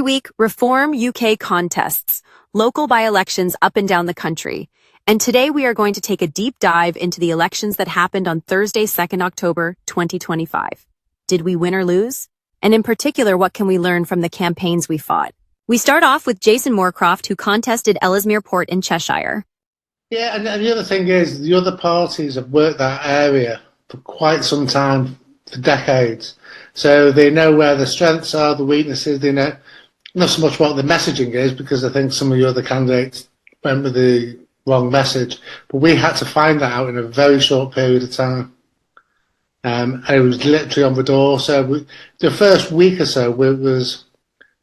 week, Reform UK contests, local by-elections up and down the country. And today we are going to take a deep dive into the elections that happened on Thursday, 2nd October, 2025. Did we win or lose? And in particular, what can we learn from the campaigns we fought? We start off with Jason Moorcroft, who contested Ellesmere Port in Cheshire. Yeah, and the other thing is, the other parties have worked that area for quite some time, for decades. So they know where the strengths are, the weaknesses. They know not so much what the messaging is, because I think some of the other candidates went with the wrong message. But we had to find that out in a very short period of time. And it was literally on the door. So the first week or so was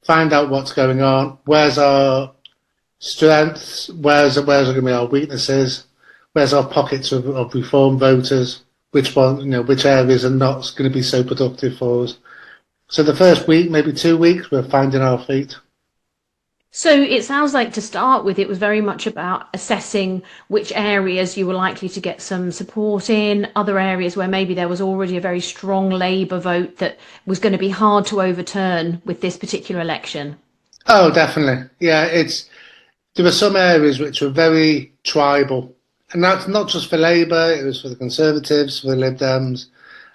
find out what's going on, where's our strengths, where's going to be our weaknesses, where's our pockets of reform voters, which areas are not going to be so productive for us. So the first week, maybe 2 weeks, we're finding our feet. So it sounds like, to start with, it was very much about assessing which areas you were likely to get some support in, other areas where maybe there was already a very strong Labour vote that was going to be hard to overturn with this particular election. Oh, definitely. Yeah, there were some areas which were very tribal. And that's not just for Labour, it was for the Conservatives, for the Lib Dems,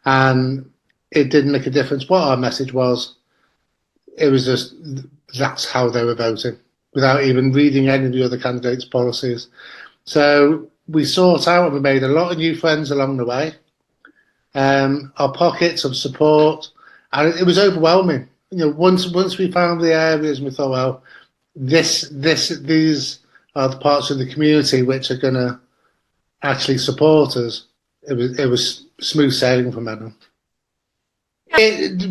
and it didn't make a difference what our message was. It was just, that's how they were voting, without even reading any of the other candidates' policies. So we sought out and we made a lot of new friends along the way. Our pockets of support, and it was overwhelming. Once we found the areas and we thought, well, these are the parts of the community which are going to actually support us, it was smooth sailing from then on.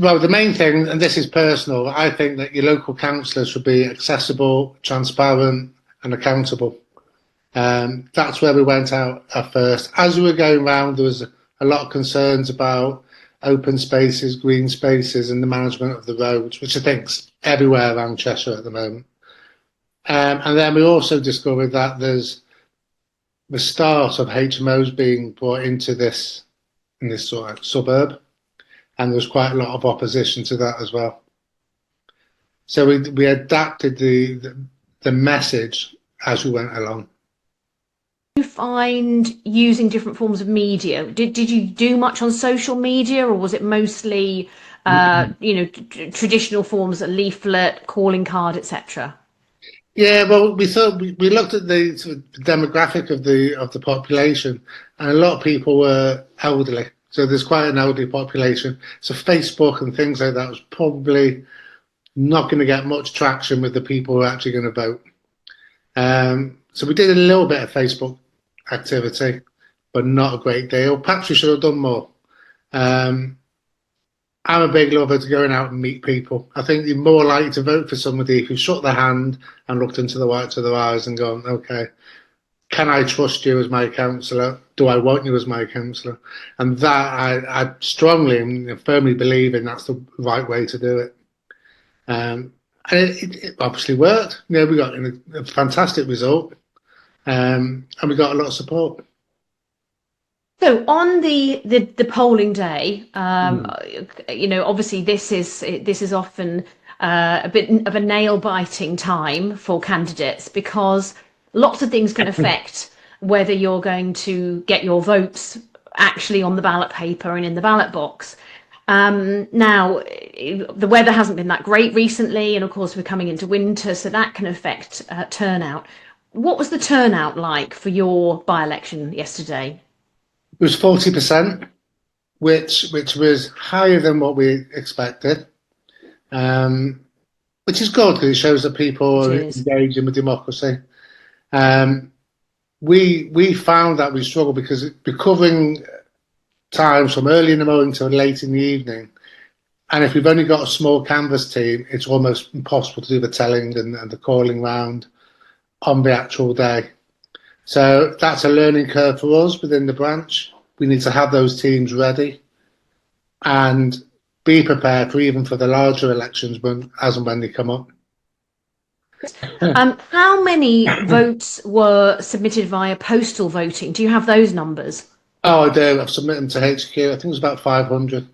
Well, the main thing, and this is personal, I think that your local councillors should be accessible, transparent and accountable. That's where we went out at first. As we were going round, there was a lot of concerns about open spaces, green spaces and the management of the roads, which I think's everywhere around Cheshire at the moment. And then we also discovered that there's the start of HMOs being brought into this sort of suburb, and there's quite a lot of opposition to that as well. So we adapted the message as we went along. You find using different forms of media, did you do much on social media, or was it mostly traditional forms, a leaflet, calling card, etc.? Yeah, well, we looked at the sort of demographic of the population, and a lot of people were elderly. So there's quite an elderly population. So Facebook and things like that was probably not going to get much traction with the people who are actually going to vote. So we did a little bit of Facebook activity, but not a great deal. Perhaps we should have done more. I'm a big lover to going out and meet people. I think you're more likely to vote for somebody who shook their hand and looked into the whites of their eyes and gone, okay, can I trust you as my councillor? Do I want you as my councillor? And that I strongly and firmly believe in, that's the right way to do it. And it obviously worked. We got a fantastic result, and we got a lot of support. So on the polling day, obviously this is often a bit of a nail-biting time for candidates, because lots of things can affect whether you're going to get your votes actually on the ballot paper and in the ballot box. Now, the weather hasn't been that great recently, and of course we're coming into winter, so that can affect turnout. What was the turnout like for your by-election yesterday? It was 40%, which was higher than what we expected, which is good because it shows that people are engaging with democracy. We found that we struggled because we're covering times from early in the morning till late in the evening, and if we've only got a small canvas team, it's almost impossible to do the telling and the calling round on the actual day. So that's a learning curve for us within the branch. We need to have those teams ready and be prepared for the larger elections as and when they come up. How many votes were submitted via postal voting? Do you have those numbers? Oh, I do. I've submitted them to HQ. I think it was about 500.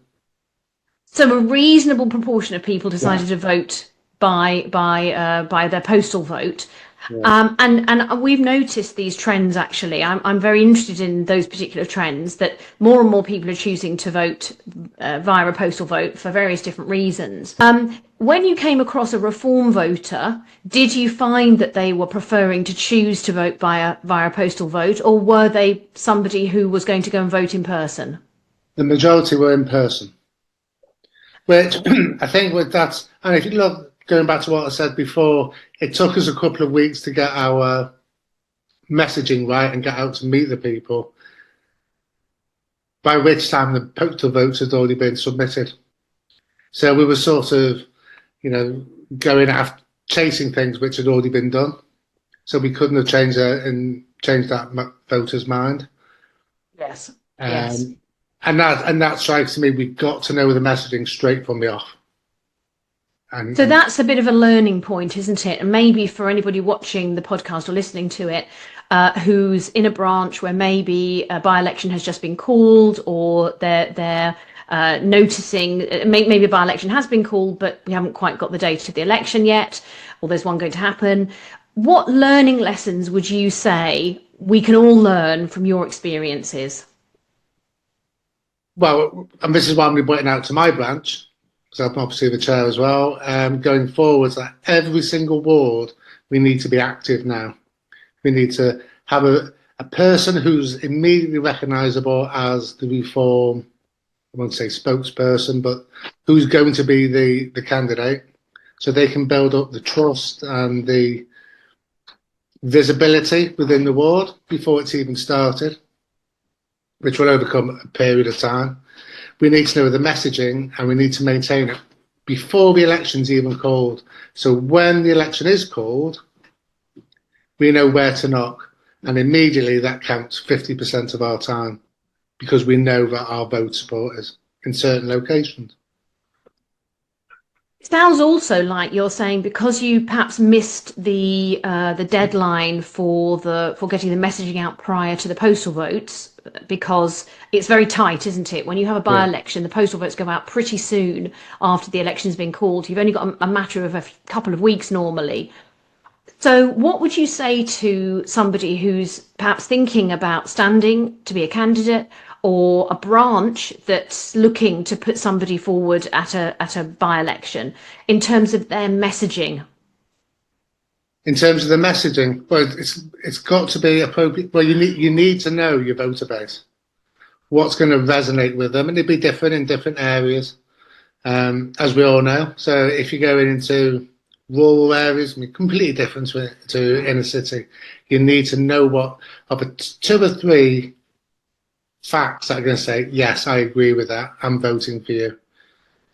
So a reasonable proportion of people decided to vote by their postal vote. Yeah. And we've noticed these trends actually. I'm very interested in those particular trends, that more and more people are choosing to vote via a postal vote for various different reasons. When you came across a reform voter, did you find that they were preferring to choose to vote via postal vote, or were they somebody who was going to go and vote in person? The majority were in person, which I think with that, and if you look, going back to what I said before, it took us a couple of weeks to get our messaging right and get out to meet the people, by which time the postal votes had already been submitted. So we were sort of, going after chasing things which had already been done. So we couldn't have changed that voter's mind. Yes. Yes. Yes. And that strikes me. We've got to know the messaging straight from the off. So that's a bit of a learning point, isn't it? And maybe for anybody watching the podcast or listening to it, who's in a branch where maybe a by-election has just been called, or they're noticing maybe a by-election has been called, but we haven't quite got the date of the election yet, or there's one going to happen. What learning lessons would you say we can all learn from your experiences? Well, and this is why I'm pointing out to my branch, because I'm obviously the chair as well, going forwards, that every single ward, we need to be active now. We need to have a person who's immediately recognisable as the reform, I won't say spokesperson, but who's going to be the candidate, so they can build up the trust and the visibility within the ward before it's even started, which will overcome a period of time. We need to know the messaging, and we need to maintain it before the election's even called. So when the election is called, we know where to knock, and immediately that counts 50% of our time, because we know that our vote supporters in certain locations. It sounds also like you're saying, because you perhaps missed the deadline for getting the messaging out prior to the postal votes, because it's very tight, isn't it? When you have a by-election, the postal votes go out pretty soon after the election's been called. You've only got a matter of a couple of weeks normally. So what would you say to somebody who's perhaps thinking about standing to be a candidate, or a branch that's looking to put somebody forward at a by-election, in terms of their messaging? In terms of the messaging, well, it's got to be appropriate. Well, you need to know your voter base, what's going to resonate with them, and it'll be different in different areas, as we all know. So if you're going into rural areas, I mean, completely different to inner city, you need to know what of a 2 or 3 facts that are going to say, yes, I agree with that, I'm voting for you.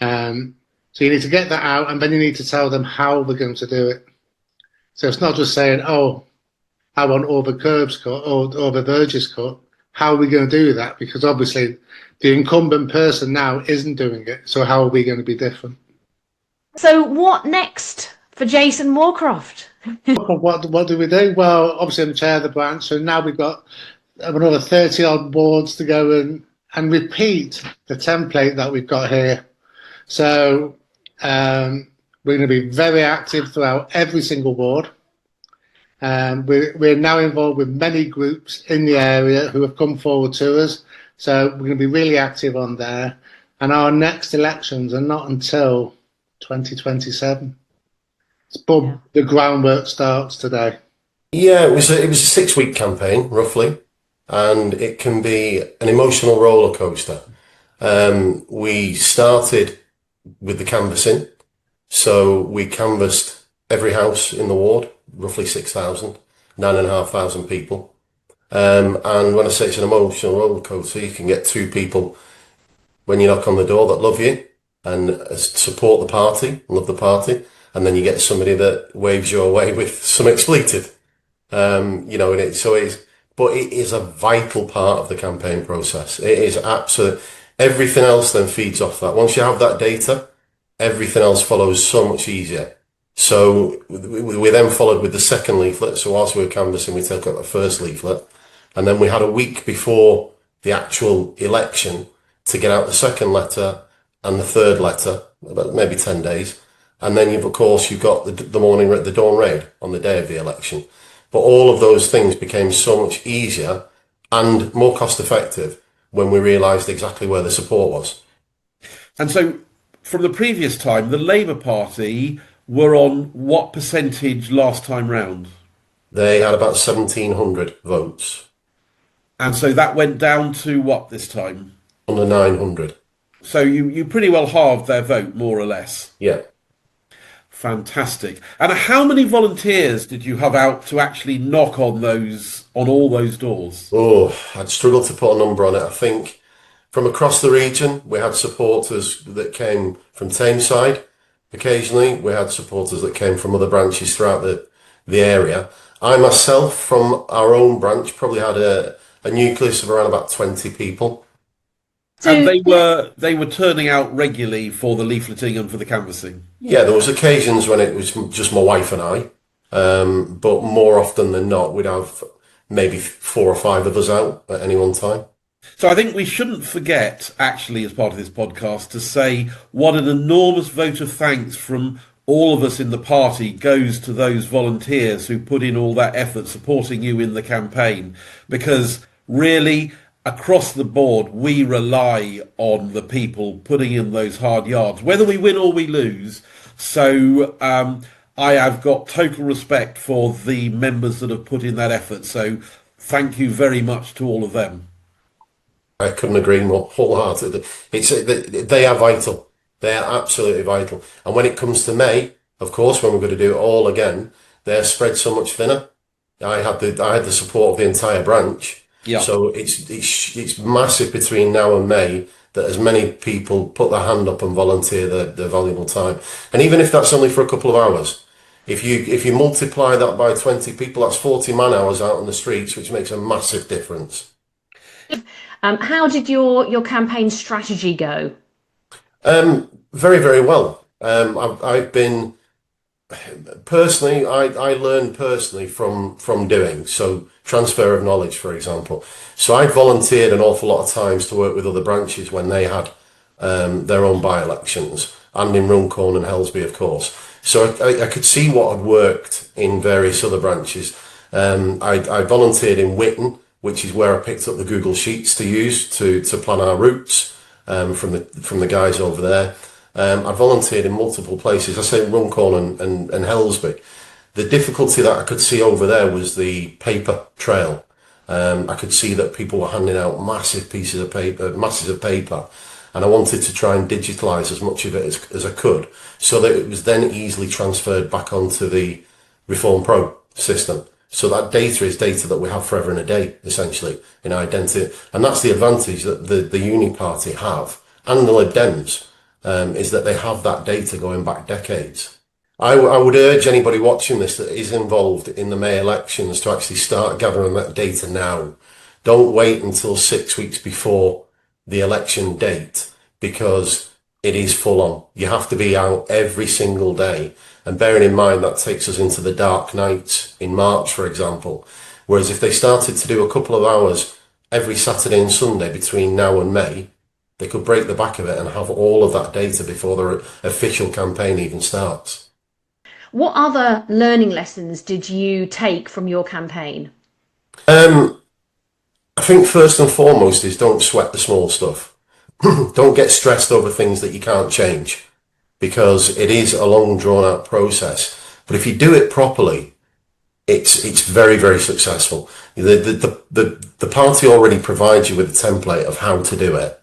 So you need to get that out, and then you need to tell them how we're going to do it. So it's not just saying, oh, I want all the curbs cut or all the verges cut. How are we going to do that? Because obviously the incumbent person now isn't doing it. So how are we going to be different? So what next for Jason Moorcroft? What do we do? Well, obviously I'm chair of the branch, so now we've got another 30 odd boards to go and repeat the template that we've got here. So we're going to be very active throughout every single ward. We're now involved with many groups in the area who have come forward to us. So we're going to be really active on there. And our next elections are not until 2027. But the groundwork starts today. Yeah, it was a 6-week campaign, roughly. And it can be an emotional roller coaster. We started with the canvassing. So we canvassed every house in the ward, roughly 6,000, 9,500 people. And when I say it's an emotional roller coaster, you can get 2 people when you knock on the door that love you and support the party, love the party. And then you get somebody that waves you away with some expletive. But it is a vital part of the campaign process. It is absolute. Everything else then feeds off that. Once you have that data, everything else follows so much easier. So we then followed with the second leaflet. So whilst we were canvassing, we took out the first leaflet. And then we had a week before the actual election to get out the second letter and the third letter, about maybe 10 days. And then of course, you've got the dawn raid on the day of the election. But all of those things became so much easier and more cost effective when we realised exactly where the support was. And so from the previous time, the Labour Party were on what percentage last time round? They had about 1,700 votes. And so that went down to what this time? Under 900. So you pretty well halved their vote, more or less. Yeah. Fantastic. And how many volunteers did you have out to actually knock on all those doors? Oh, I'd struggle to put a number on it. I think from across the region, we had supporters that came from Tameside. Occasionally, we had supporters that came from other branches throughout the area. I myself, from our own branch, probably had a nucleus of around about 20 people. So, And they were turning out regularly for the leafleting and for the canvassing. Yeah, there was occasions when it was just my wife and I, but more often than not, we'd have maybe 4 or 5 of us out at any one time. So I think we shouldn't forget, actually, as part of this podcast, to say what an enormous vote of thanks from all of us in the party goes to those volunteers who put in all that effort supporting you in the campaign, because really across the board we rely on the people putting in those hard yards, whether we win or we lose. So I have got total respect for the members that have put in that effort, so thank you very much to all of them. I couldn't agree more wholeheartedly. They are vital. They are absolutely vital. And when it comes to May, of course, when we're going to do it all again, they're spread so much thinner. I had the support of the entire branch. Yeah. So it's massive between now and May that as many people put their hand up and volunteer their valuable time. And even if that's only for a couple of hours, if you multiply that by 20 people, that's 40 man hours out on the streets, which makes a massive difference. how did your campaign strategy go? Very, very well. I've been personally, I learned personally from doing, so transfer of knowledge, for example. So I volunteered an awful lot of times to work with other branches when they had their own by-elections, and in Runcorn and Helsby, of course. So I could see what had worked in various other branches. I volunteered in Witten, which is where I picked up the Google Sheets to use to plan our routes from the guys over there. I volunteered in multiple places. I say Runcorn and Helsby. The difficulty that I could see over there was the paper trail. I could see that people were handing out massive pieces of paper, masses of paper, and I wanted to try and digitalise as much of it as I could, so that it was then easily transferred back onto the Reform Pro system. So that data is data that we have forever and a day, essentially, in identity. And that's the advantage that the Uni Party have, and the Lib Dems, is that they have that data going back decades. I would urge anybody watching this that is involved in the May elections to actually start gathering that data now. Don't wait until 6 weeks before the election date, because it is full on. You have to be out every single day. And bearing in mind that takes us into the dark nights in March, for example. Whereas if they started to do a couple of hours every Saturday and Sunday between now and May, they could break the back of it and have all of that data before their official campaign even starts. What other learning lessons did you take from your campaign? I think first and foremost is don't sweat the small stuff. Don't get stressed over things that you can't change, because it is a long drawn out process. But if you do it properly, it's very, very successful. The party already provides you with a template of how to do it.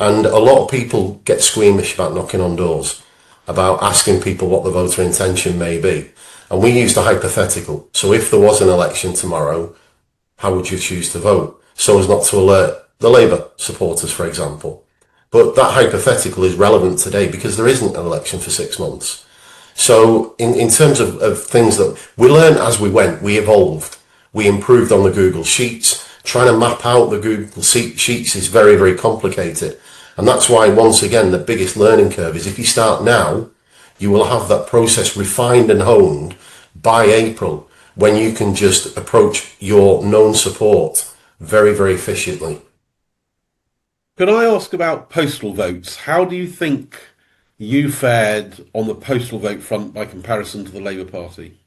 And a lot of people get squeamish about knocking on doors, about asking people what the voter intention may be. And we used a hypothetical. So if there was an election tomorrow, how would you choose to vote? So as not to alert the Labour supporters, for example. But that hypothetical is relevant today because there isn't an election for 6 months. So in terms of things that we learned as we went, we evolved. We improved on the Google Sheets. Trying to map out the Google Sheets is very, very complicated. And that's why, once again, the biggest learning curve is if you start now, you will have that process refined and honed by April, when you can just approach your known support very, very efficiently. Can I ask about postal votes? How do you think you fared on the postal vote front by comparison to the Labour Party?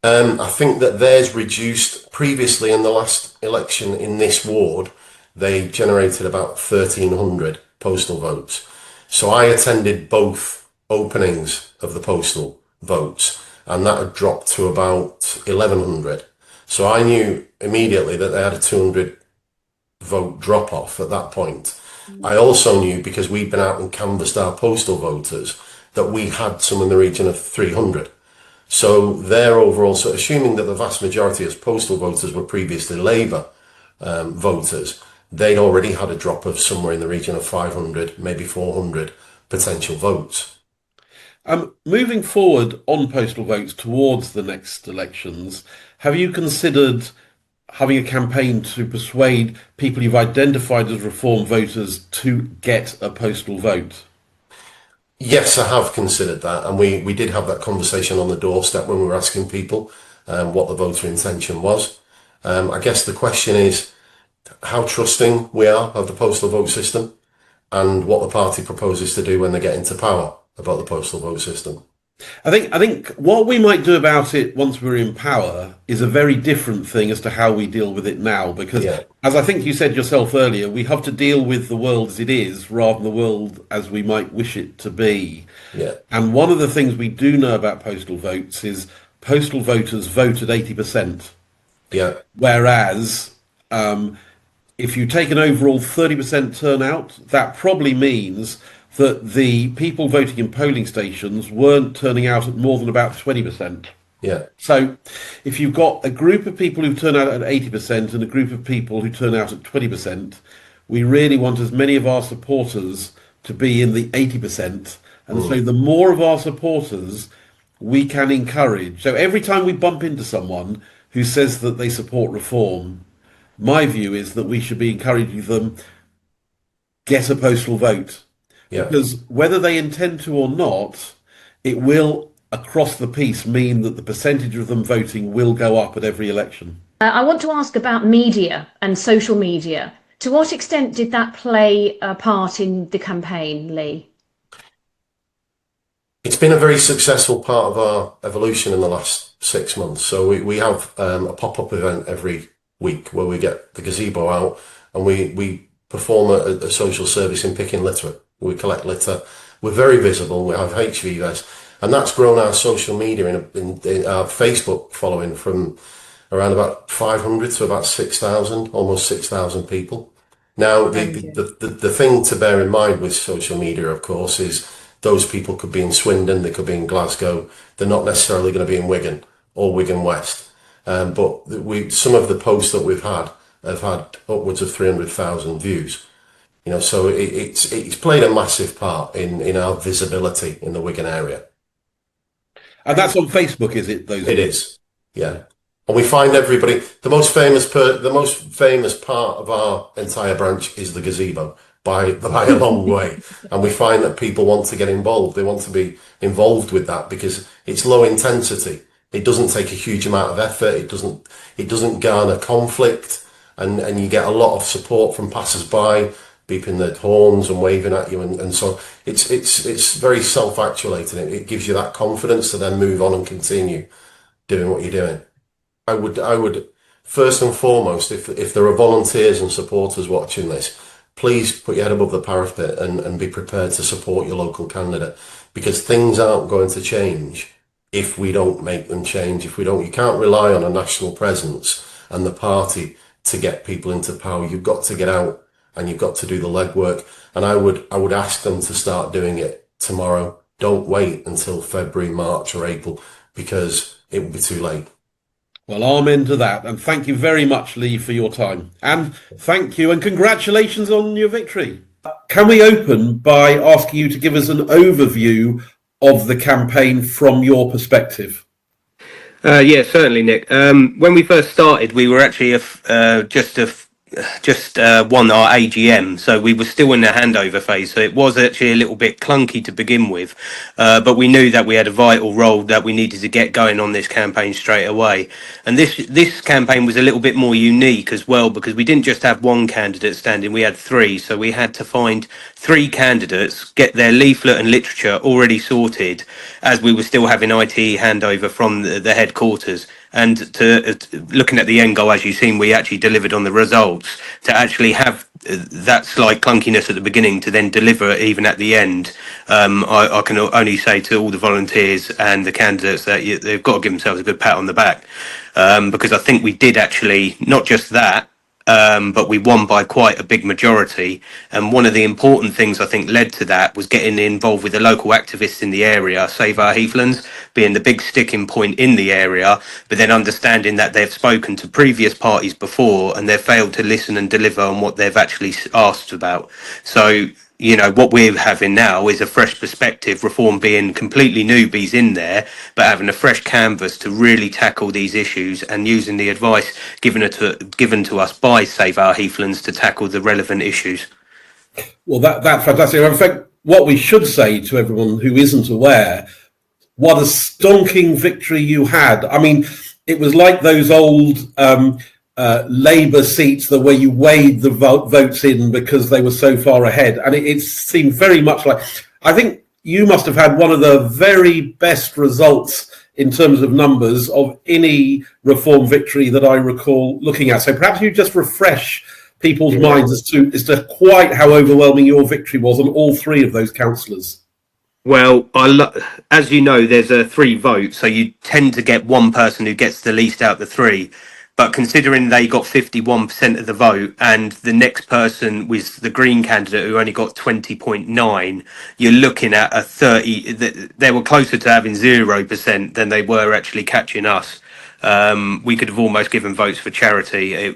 I think that theirs reduced previously in the last election in this ward. They generated about 1,300 postal votes. So I attended both openings of the postal votes, and that had dropped to about 1,100. So I knew immediately that they had a 200 vote drop off at that point. I also knew, because we'd been out and canvassed our postal voters, that we had some in the region of 300. So their overall, so assuming that the vast majority of postal voters were previously Labour voters, they'd already had a drop of somewhere in the region of 500, maybe 400 potential votes. Moving forward on postal votes towards the next elections, have you considered having a campaign to persuade people you've identified as Reform voters to get a postal vote? Yes, I have considered that, and we did have that conversation on the doorstep when we were asking people what the voter intention was. I guess the question is how trusting we are of the postal vote system and what the party proposes to do when they get into power about the postal vote system. I think what we might do about it once we're in power is a very different thing as to how we deal with it now, because as I think you said yourself earlier, we have to deal with the world as it is rather than the world as we might wish it to be. Yeah. And one of the things we do know about postal votes is postal voters vote at 80%. Yeah. Whereas if you take an overall 30% turnout, that probably means that the people voting in polling stations weren't turning out at more than about 20%. Yeah. So if you've got a group of people who turn out at 80% and a group of people who turn out at 20%, we really want as many of our supporters to be in the 80%. And so the more of our supporters we can encourage. So every time we bump into someone who says that they support reform, my view is that we should be encouraging them, get a postal vote. Yeah. Because whether they intend to or not, it will, across the piece, mean that the percentage of them voting will go up at every election. I want to ask about media and social media. To what extent did that play a part in the campaign, Lee? It's been a very successful part of our evolution in the last 6 months. So we have a pop-up event every week where we get the gazebo out and we perform a social service in picking litter. We collect litter. We're very visible. We have HV vests, and that's grown our social media in our Facebook following from around about 500 to about 6,000, almost 6,000 people. Now, the thing to bear in mind with social media, of course, is those people could be in Swindon, they could be in Glasgow. They're not necessarily going to be in Wigan or Wigan West. But some of the posts that we've had have had upwards of 300,000 views. You know, so it's played a massive part in our visibility in the Wigan area. And that's on Facebook, is it? It is, yeah. And we find everybody. The most famous part of our entire branch is the gazebo by a long way. And we find that people want to get involved. They want to be involved with that because it's low intensity. It doesn't take a huge amount of effort. It doesn't garner conflict, and you get a lot of support from passers-by, beeping their horns and waving at you, and so it's very self-actuating. It gives you that confidence to then move on and continue doing what you're doing. I would first and foremost, if there are volunteers and supporters watching this, please put your head above the parapet and be prepared to support your local candidate, because things aren't going to change if we don't make them change. You can't rely on a national presence and the party to get people into power. You've got to get out and you've got to do the legwork. And I would ask them to start doing it tomorrow. Don't wait until February, March or April, because it will be too late. Well, amen to that. And thank you very much, Lee, for your time. And thank you and congratulations on your victory. Can we open by asking you to give us an overview of the campaign from your perspective? Yeah, certainly, Nick. When we first started, we were actually just a just won our AGM, so we were still in the handover phase. So it was actually a little bit clunky to begin with, but we knew that we had a vital role that we needed to get going on this campaign straight away. And this campaign was a little bit more unique as well, because we didn't just have one candidate standing; we had three. So we had to find three candidates, get their leaflet and literature already sorted, as we were still having IT handover from the headquarters. And to looking at the end goal, as you've seen, we actually delivered on the results. To actually have that slight clunkiness at the beginning to then deliver even at the end, I can only say to all the volunteers and the candidates that they've got to give themselves a good pat on the back, because I think we did actually not just that, but we won by quite a big majority. And one of the important things I think led to that was getting involved with the local activists in the area, Save Our Heathlands being the big sticking point in the area, but then understanding that they've spoken to previous parties before and they've failed to listen and deliver on what they've actually asked about. So, you know, what we're having now is a fresh perspective, Reform being completely newbies in there, but having a fresh canvas to really tackle these issues and using the advice given to us by Save Our Heathlands to tackle the relevant issues. Well, that's fantastic. In fact, what we should say to everyone who isn't aware, what a stonking victory you had. I mean, it was like those old Labour seats that where you weighed the votes in because they were so far ahead, and it seemed very much like, I think you must have had one of the very best results in terms of numbers of any Reform victory that I recall looking at. So perhaps you just refresh people's minds as to quite how overwhelming your victory was on all three of those councillors. Well, as you know, there's a 3 votes, so you tend to get one person who gets the least out of the 3. But considering they got 51% of the vote and the next person was the Green candidate who only got 20.9, you're looking at a 30. They were closer to having 0% than they were actually catching us. We could have almost given votes for charity.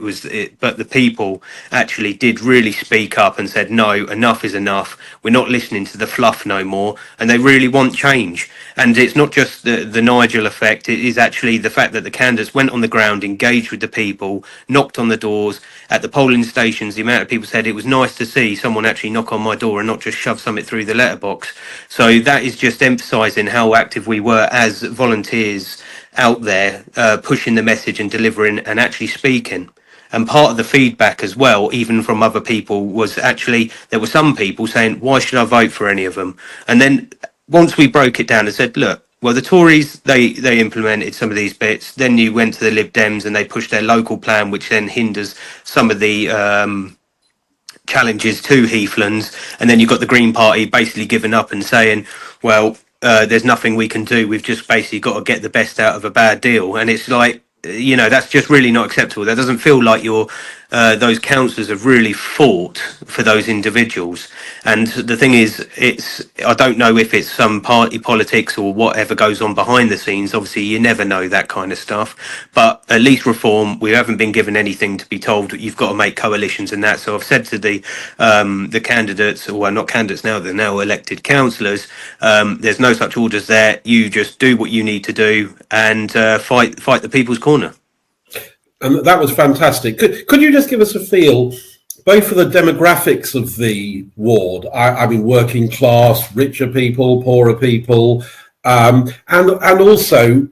But the people actually did really speak up and said, no, enough is enough. We're not listening to the fluff no more. And they really want change. And it's not just the Nigel effect. It is actually the fact that the candidates went on the ground, engaged with the people, knocked on the doors at the polling stations. The amount of people said it was nice to see someone actually knock on my door and not just shove something through the letterbox. So that is just emphasising how active we were as volunteers out there, pushing the message and delivering and actually speaking. And part of the feedback as well, even from other people, was actually there were some people saying, why should I vote for any of them? And then once we broke it down and said, look, well, the Tories, they implemented some of these bits. Then you went to the Lib Dems and they pushed their local plan, which then hinders some of the challenges to Heathlands. And then you've got the Green Party basically giving up and saying, well, there's nothing we can do. We've just basically got to get the best out of a bad deal. And it's like, you know, that's just really not acceptable. That doesn't feel like those councillors have really fought for those individuals. And the thing is, I don't know if it's some party politics or whatever goes on behind the scenes. Obviously, you never know that kind of stuff. But at least Reform, we haven't been given anything to be told you've got to make coalitions and that. So I've said to the candidates, or well, not candidates now, they're now elected councillors, there's no such orders there. You just do what you need to do and fight the people's corner. And that was fantastic. Could you just give us a feel, both for the demographics of the ward, I mean, working class, richer people, poorer people, and also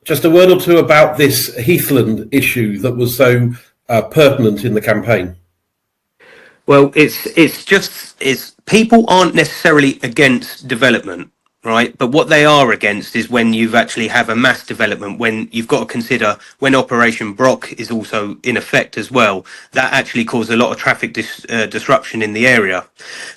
just a word or two about this Heathland issue that was so pertinent in the campaign? Well, it's people aren't necessarily against development. Right, but what they are against is when you've actually have a mass development, when you've got to consider when Operation Brock is also in effect as well, that actually caused a lot of traffic disruption in the area.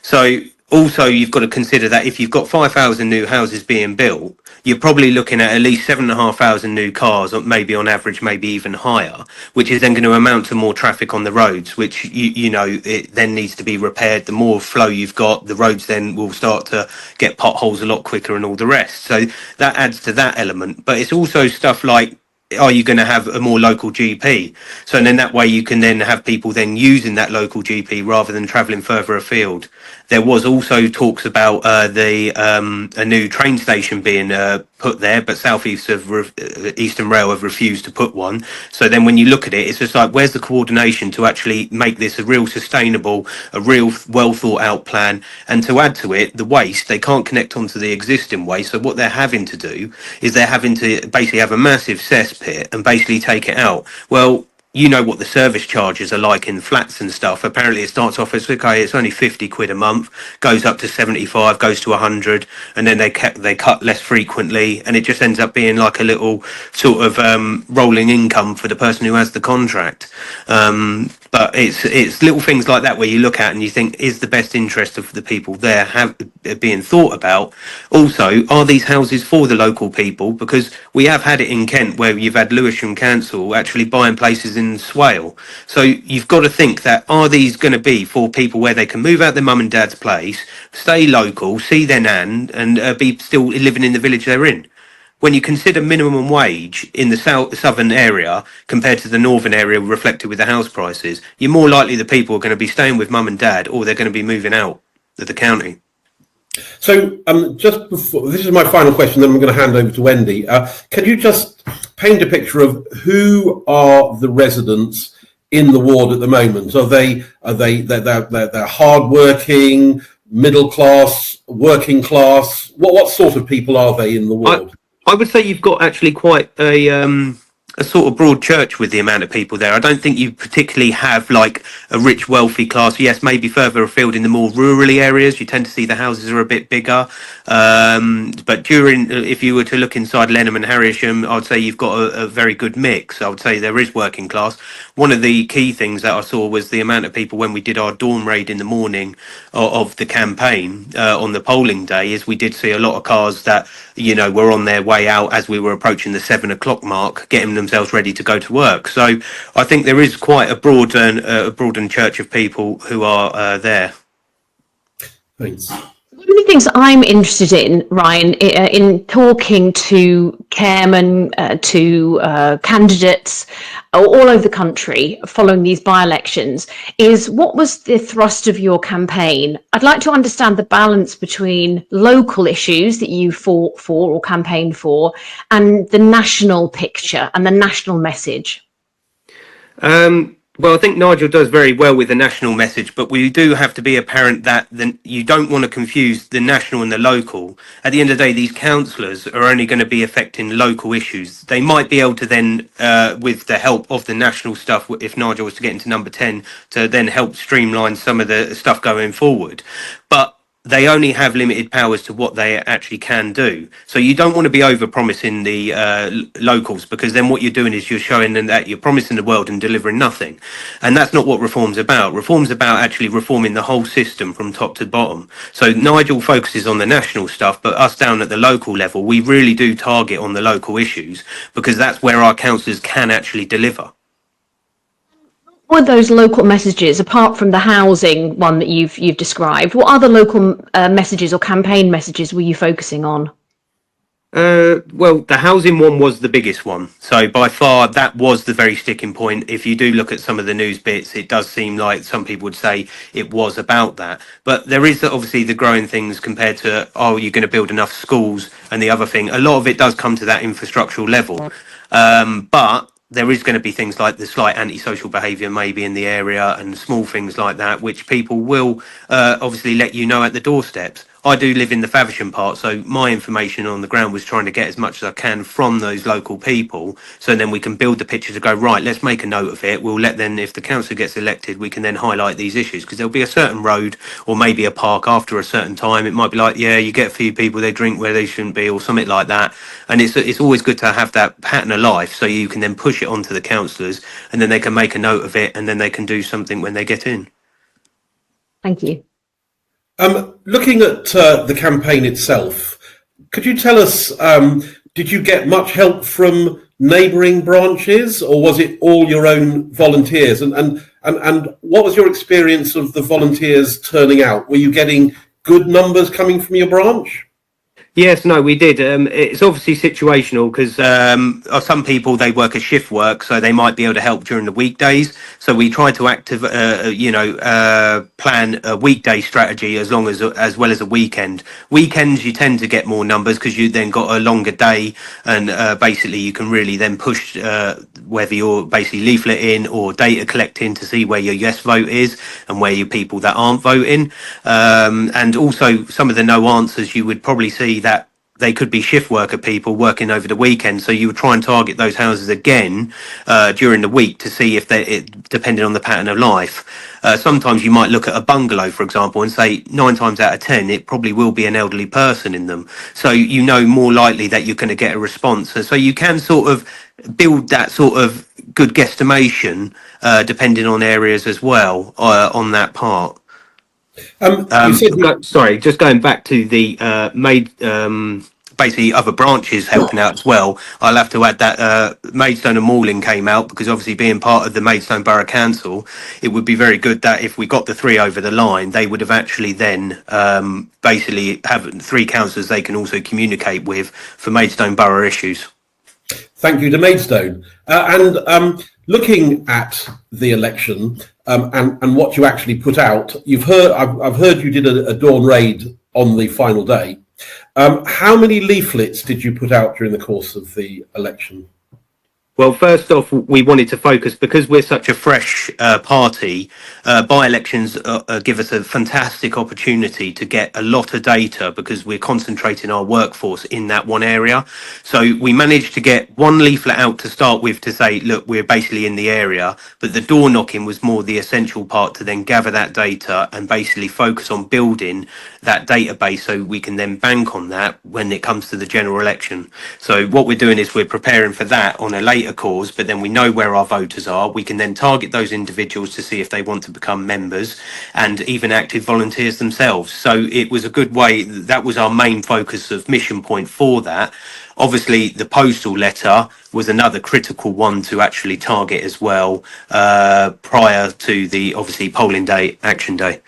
So also you've got to consider that if you've got 5,000 new houses being built, you're probably looking at least 7,500 new cars, or maybe on average, maybe even higher, which is then going to amount to more traffic on the roads, which, you know, it then needs to be repaired. The more flow you've got, the roads then will start to get potholes a lot quicker and all the rest. So that adds to that element. But it's also stuff like, are you going to have a more local GP? So then that way you can then have people then using that local GP rather than travelling further afield. There was also talks about a new train station being put there, but South East Eastern Rail have refused to put one. So then when you look at it, it's just like, where's the coordination to actually make this a real sustainable, a real well thought out plan? And to add to it, the waste, they can't connect onto the existing waste. So what they're having to do is they're having to basically have a massive cesspit and basically take it out. Well, you know what the service charges are like in flats and stuff. Apparently it starts off as, okay, it's only 50 quid a month, goes up to 75, goes to 100, and then they cut less frequently, and it just ends up being like a little sort of rolling income for the person who has the contract. But it's little things like that where you look at and you think, is the best interest of the people there being thought about? Also, are these houses for the local people? Because we have had it in Kent where you've had Lewisham Council actually buying places in Swale. So you've got to think that, are these going to be for people where they can move out their mum and dad's place, stay local, see their nan, and be still living in the village they're in? When you consider minimum wage in the southern area compared to the northern area reflected with the house prices, you're more likely the people are going to be staying with mum and dad, or they're going to be moving out of the county. So just before, this is my final question, then I'm going to hand over to Wendy. Can you just paint a picture of who are the residents in the ward at the moment? They're hardworking, middle class, working class? What sort of people are they in the ward? I would say you've got actually quite a sort of broad church with the amount of people there. I don't think you particularly have like a rich, wealthy class. Yes, maybe further afield in the more rural areas, you tend to see the houses are a bit bigger. But if you were to look inside Lenham and Harrisham, I'd say you've got a very good mix. I would say there is working class. One of the key things that I saw was the amount of people when we did our dawn raid in the morning of the campaign on the polling day, is we did see a lot of cars that, you know, were on their way out as we were approaching the 7 o'clock mark, getting themselves ready to go to work. So I think there is quite a broadened church of people who are there. Thanks. One of the things I'm interested in, Ryan, in talking to chairmen, to candidates all over the country following these by-elections, is what was the thrust of your campaign? I'd like to understand the balance between local issues that you fought for or campaigned for and the national picture and the national message. Well, I think Nigel does very well with the national message, but we do have to be apparent that you don't want to confuse the national and the local. At the end of the day, these councillors are only going to be affecting local issues. They might be able to then, with the help of the national stuff, if Nigel was to get into number 10, to then help streamline some of the stuff going forward. But they only have limited powers to what they actually can do. So you don't want to be over-promising the locals, because then what you're doing is you're showing them that you're promising the world and delivering nothing. And that's not what reform's about. Reform's about actually reforming the whole system from top to bottom. So Nigel focuses on the national stuff, but us down at the local level, we really do target on the local issues, because that's where our councillors can actually deliver. What are those local messages, apart from the housing one that you've described? What other local messages or campaign messages were you focusing on? Well, the housing one was the biggest one. So by far, that was the very sticking point. If you do look at some of the news bits, it does seem like some people would say it was about that. But there is obviously the growing things compared to, oh, you're going to build enough schools and the other thing. A lot of it does come to that infrastructural level. But there is going to be things like the slight antisocial behaviour maybe in the area and small things like that, which people will obviously let you know at the doorsteps. I do live in the Faversham part, so my information on the ground was trying to get as much as I can from those local people, so then we can build the picture to go, right, let's make a note of it. We'll let then, if the council gets elected, we can then highlight these issues, because there'll be a certain road or maybe a park after a certain time. It might be like, yeah, you get a few people, they drink where they shouldn't be or something like that. And it's always good to have that pattern of life, so you can then push it onto the councillors and then they can make a note of it and then they can do something when they get in. Thank you. Looking at the campaign itself, could you tell us, did you get much help from neighbouring branches, or was it all your own volunteers? And what was your experience of the volunteers turning out? Were you getting good numbers coming from your branch? Yes, no, we did. It's obviously situational because some people they work a shift work, so they might be able to help during the weekdays. So we try to plan a weekday strategy as well as a weekend. Weekends you tend to get more numbers because you then got a longer day, and basically you can really then push whether you're basically leafleting or data collecting to see where your yes vote is and where your people that aren't voting. And also some of the no answers you would probably see that they could be shift worker people working over the weekend. So you would try and target those houses again during the week to see if depending on the pattern of life. Sometimes you might look at a bungalow, for example, and say 9 times out of 10, it probably will be an elderly person in them. So you know more likely that you're going to get a response. So you can sort of build that sort of good guesstimation depending on areas as well on that part. You said Sorry, just going back to the basically other branches helping out as well. I'll have to add that Maidstone and Malling came out because obviously being part of the Maidstone Borough Council, it would be very good that if we got the 3 over the line, they would have actually then basically have 3 councillors they can also communicate with for Maidstone Borough issues. Thank you to Maidstone. Looking at the election and what you actually put out, I've heard you did a dawn raid on the final day. How many leaflets did you put out during the course of the election? Well, first off, we wanted to focus because we're such a fresh party. By-elections give us a fantastic opportunity to get a lot of data because we're concentrating our workforce in that one area. So we managed to get 1 leaflet out to start with to say, look, we're basically in the area. But the door knocking was more the essential part to then gather that data and basically focus on building that database so we can then bank on that when it comes to the general election. So what we're doing is we're preparing for that on a later cause, but then we know where our voters are. We can then target those individuals to see if they want to become members and even active volunteers themselves. So it was a good way. That was our main focus of mission point for that. Obviously, the postal letter was another critical one to actually target as well prior to the obviously polling day, action day.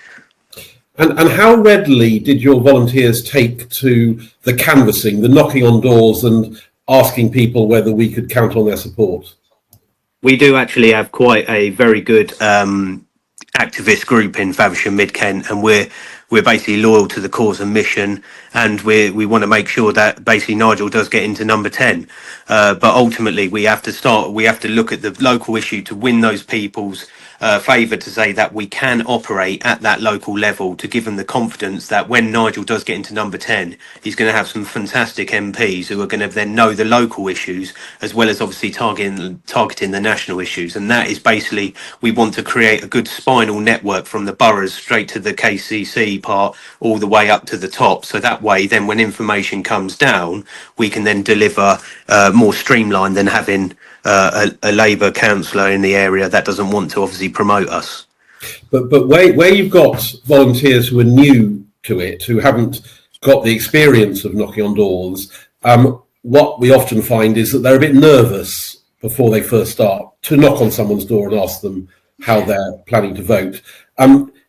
And how readily did your volunteers take to the canvassing, the knocking on doors and asking people whether we could count on their support? We do actually have quite a very good activist group in Faversham Mid Kent, and we're basically loyal to the cause and mission, and we want to make sure that basically Nigel does get into number 10. But ultimately we have to look at the local issue to win those people's favour to say that we can operate at that local level to give them the confidence that when Nigel does get into number 10, he's going to have some fantastic MPs who are going to then know the local issues as well as obviously targeting the national issues. And that is basically, we want to create a good spinal network from the boroughs straight to the KCC part all the way up to the top. So that way, then when information comes down, we can then deliver more streamlined than having a Labour councillor in the area that doesn't want to obviously promote us. But where you've got volunteers who are new to it, who haven't got the experience of knocking on doors, what we often find is that they're a bit nervous before they first start to knock on someone's door and ask them how they're planning to vote.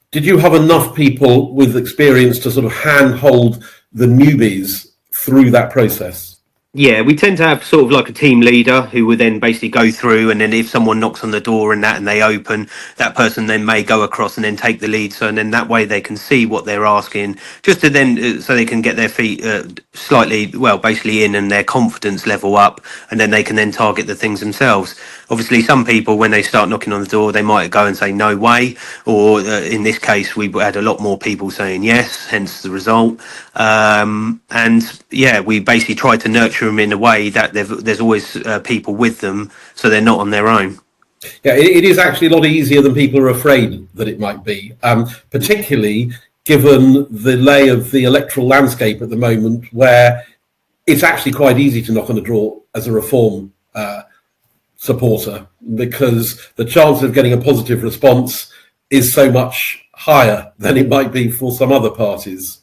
Did you have enough people with experience to sort of handhold the newbies through that process? Yeah, we tend to have sort of like a team leader who would then basically go through, and then if someone knocks on the door and they open, that person then may go across and then take the lead. So and then that way they can see what they're asking, just to then so they can get their feet slightly, well, basically in and their confidence level up, and then they can then target the things themselves. Obviously, some people when they start knocking on the door, they might go and say no way, or in this case, we had a lot more people saying yes, hence the result. And yeah, we basically try to nurture them in a way that there's always people with them, so they're not on their own. Yeah, it is actually a lot easier than people are afraid that it might be, particularly given the lay of the electoral landscape at the moment, where it's actually quite easy to knock on a door as a Reform supporter, because the chance of getting a positive response is so much higher than it might be for some other parties.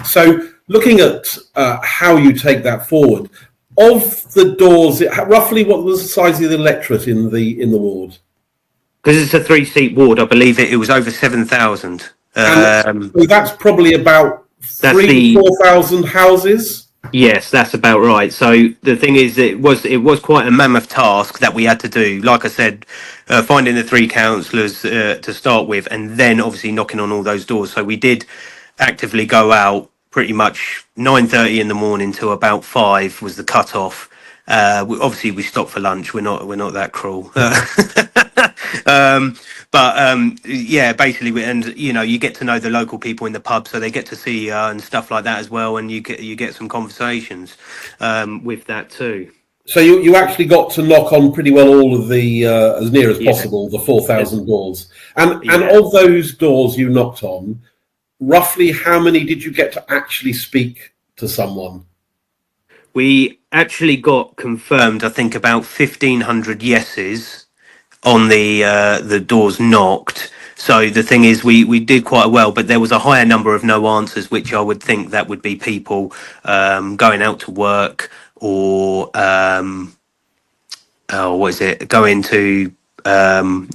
So looking at how you take that forward, of the doors, roughly what was the size of the electorate in the ward? Because it's a 3-seat ward, I believe it was over 7,000. So that's probably about That's 3,000 to 4,000 houses. Yes, that's about right. So the thing is, it was quite a mammoth task that we had to do. Like I said, finding the three councillors to start with, and then obviously knocking on all those doors. So we did actively go out pretty much 9:30 in the morning to about 5 was the cut off. Obviously we stopped for lunch. We're not that cruel. Yeah, basically, and you get to know the local people in the pub, so they get to see you and stuff like that as well, and you get some conversations with that too. So you actually got to knock on pretty well all of the as near as possible the 4,000 doors, and of those doors you knocked on, roughly how many did you get to actually speak to someone? We actually got confirmed, I think, about 1,500 yeses on the doors knocked. So the thing is, we did quite well, but there was a higher number of no answers, which I would think that would be people going out to work or going to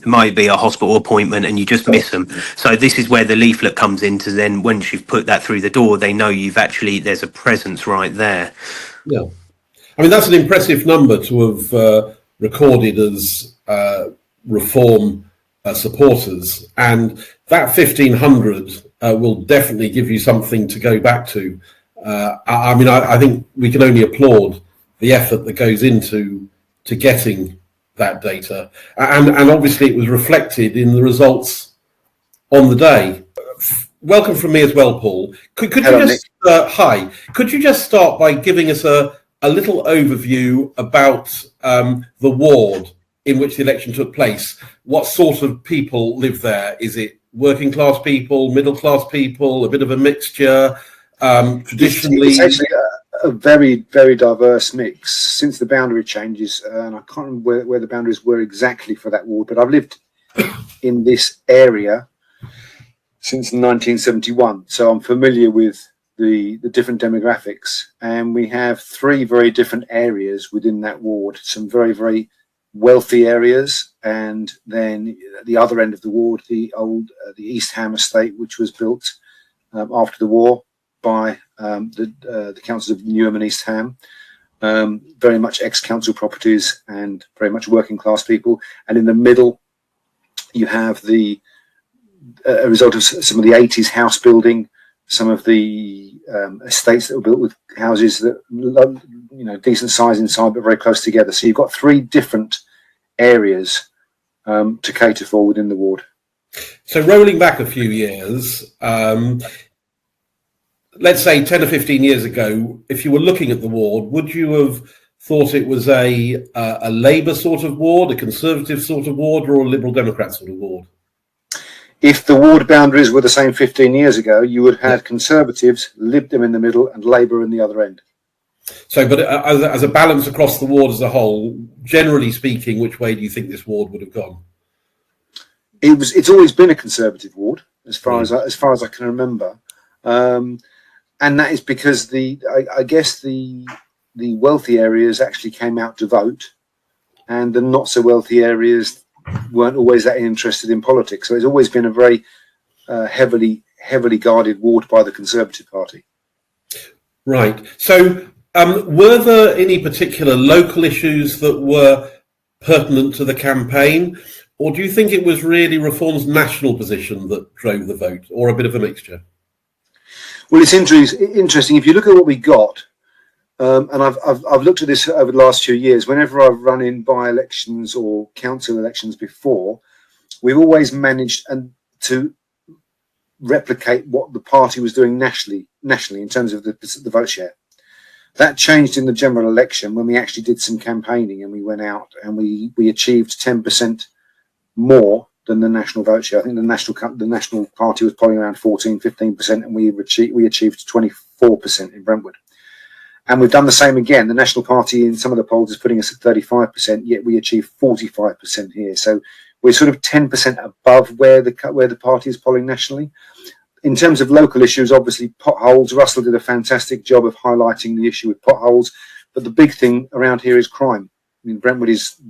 might be a hospital appointment, and you just miss them. So this is where the leaflet comes into. Then once you've put that through the door, they know there's a presence right there. Yeah, I mean that's an impressive number to have recorded as reform supporters, and that 1,500 will definitely give you something to go back to. I think we can only applaud the effort that goes into getting that data, and obviously it was reflected in the results on the day. Welcome from me as well, Paul. Could Hello, you just hi? Could you just start by giving us a little overview about the ward in which the election took place? What sort of people live there? Is it working class people, middle class people, a bit of a mixture? Traditionally, it's actually a very, very diverse mix since the boundary changes, and I can't remember where the boundaries were exactly for that ward, but I've lived in this area since 1971, so I'm familiar with the different demographics, and we have three very different areas within that ward. Some very, very wealthy areas, and then at the other end of the ward, the East Ham estate, which was built after the war by the councils of Newham and East Ham, very much ex-council properties and very much working class people. And in the middle, you have a result of some of the 80s house building, some of the estates that were built with houses that, decent size inside but very close together. So you've got three different areas to cater for within the ward. So rolling back a few years, let's say 10 or 15 years ago, if you were looking at the ward, would you have thought it was a Labour sort of ward, a Conservative sort of ward, or a Liberal Democrat sort of ward? If the ward boundaries were the same 15 years ago, you would have had Conservatives, Lib Dem in the middle, and Labour in the other end. So, but as a balance across the ward as a whole, generally speaking, which way do you think this ward would have gone? It's always been a Conservative ward, as far as I can remember, and that is because I guess the wealthy areas actually came out to vote, and the not so wealthy areas weren't always that interested in politics. So it's always been a very heavily guarded ward by the Conservative Party. Right. So were there any particular local issues that were pertinent to the campaign, or do you think it was really Reform's national position that drove the vote, or a bit of a mixture? Well, it's interesting. If you look at what we got, and I've looked at this over the last few years, whenever I've run in by-elections or council elections before, we've always managed to replicate what the party was doing nationally in terms of the vote share. That changed in the general election when we actually did some campaigning and we went out and we achieved 10% more than the national vote share. I think the national party was polling around 14-15%, and we achieved 24% in Brentwood. And we've done the same again. The National Party in some of the polls is putting us at 35%, yet we achieve 45% here. So we're sort of 10% above where the party is polling nationally. In terms of local issues, obviously potholes. Russell did a fantastic job of highlighting the issue with potholes. But the big thing around here is crime. I mean, Brentwood is,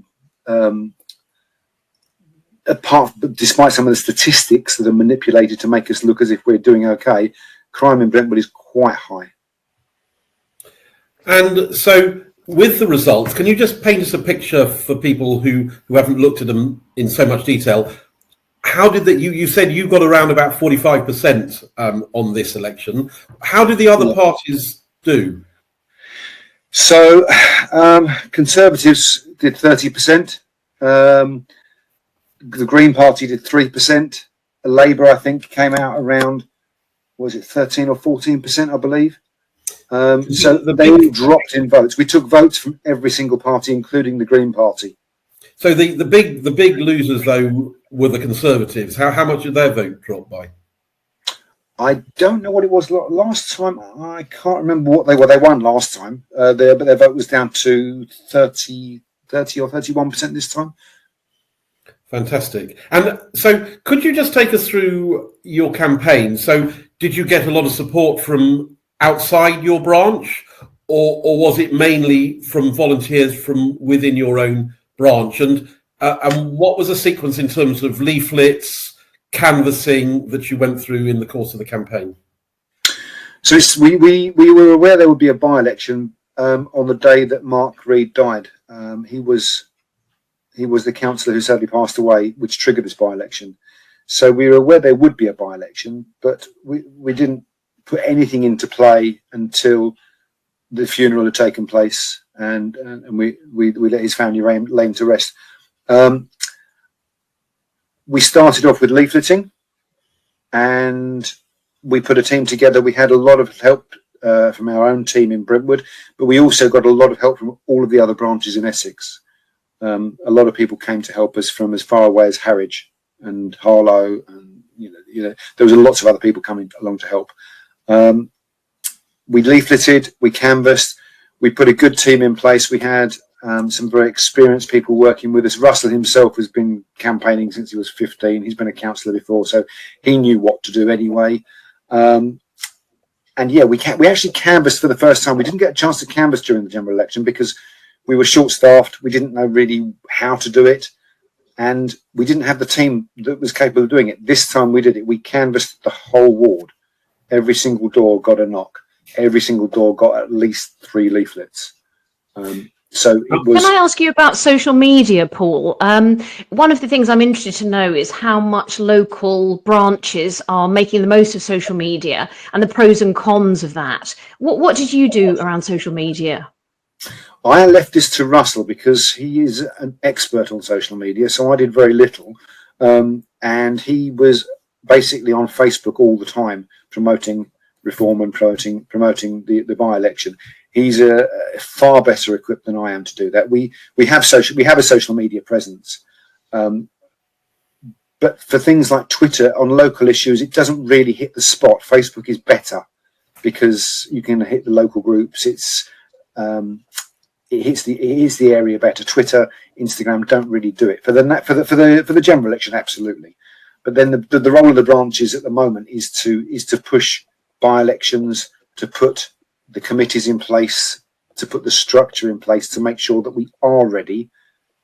despite some of the statistics that are manipulated to make us look as if we're doing okay, crime in Brentwood is quite high. And so, with the results, can you just paint us a picture for people who haven't looked at them in so much detail? How did that? You said you got around about 45% on this election. How did the other parties do? So, Conservatives did 30%. The Green Party did 3%. Labour, I think, came out around, was it 13 or 14%, I believe. So they all dropped in votes. We took votes from every single party, including the Green Party. So the big losers though were the Conservatives. How much did their vote drop by? I don't know what it was last time. I can't remember what they were. They won last time, but their vote was down to 30 or 31% this time. Fantastic. And so could you just take us through your campaign? So did you get a lot of support from outside your branch, or was it mainly from volunteers from within your own branch? And what was the sequence in terms of leaflets, canvassing that you went through in the course of the campaign? So we were aware there would be a by-election on the day that Mark Reed died. He was the councillor who sadly passed away, which triggered this by-election. So we were aware there would be a by-election, but we didn't put anything into play until the funeral had taken place, and we let his family lay him to rest. We started off with leafleting, and we put a team together. We had a lot of help from our own team in Brentwood, but we also got a lot of help from all of the other branches in Essex. A lot of people came to help us from as far away as Harwich and Harlow, and you know there was lots of other people coming along to help. We leafleted, we canvassed, we put a good team in place. We had some very experienced people working with us. Russell himself has been campaigning since he was 15. He's been a councillor before, so he knew what to do anyway. And yeah, we actually canvassed for the first time. We didn't get a chance to canvass during the general election because we were short-staffed. We didn't know really how to do it, and we didn't have the team that was capable of doing it. This time we did it. We canvassed the whole ward. Every single door got a knock. Every single door got at least 3 leaflets. So it was. Can I ask you about social media, Paul? One of the things I'm interested to know is how much local branches are making the most of social media and the pros and cons of that. What did you do around social media? I left this to Russell because he is an expert on social media, so I did very little. And he was basically on Facebook all the time promoting reform and promoting the by-election. He's far better equipped than I am to do that. We have a social media presence, but for things like Twitter on local issues, it doesn't really hit the spot. Facebook is better because you can hit the local groups. It hits the area better. Twitter, Instagram don't really do it for the general election, absolutely. But then the role of the branches at the moment is to push by-elections, to put the committees in place, to put the structure in place, to make sure that we are ready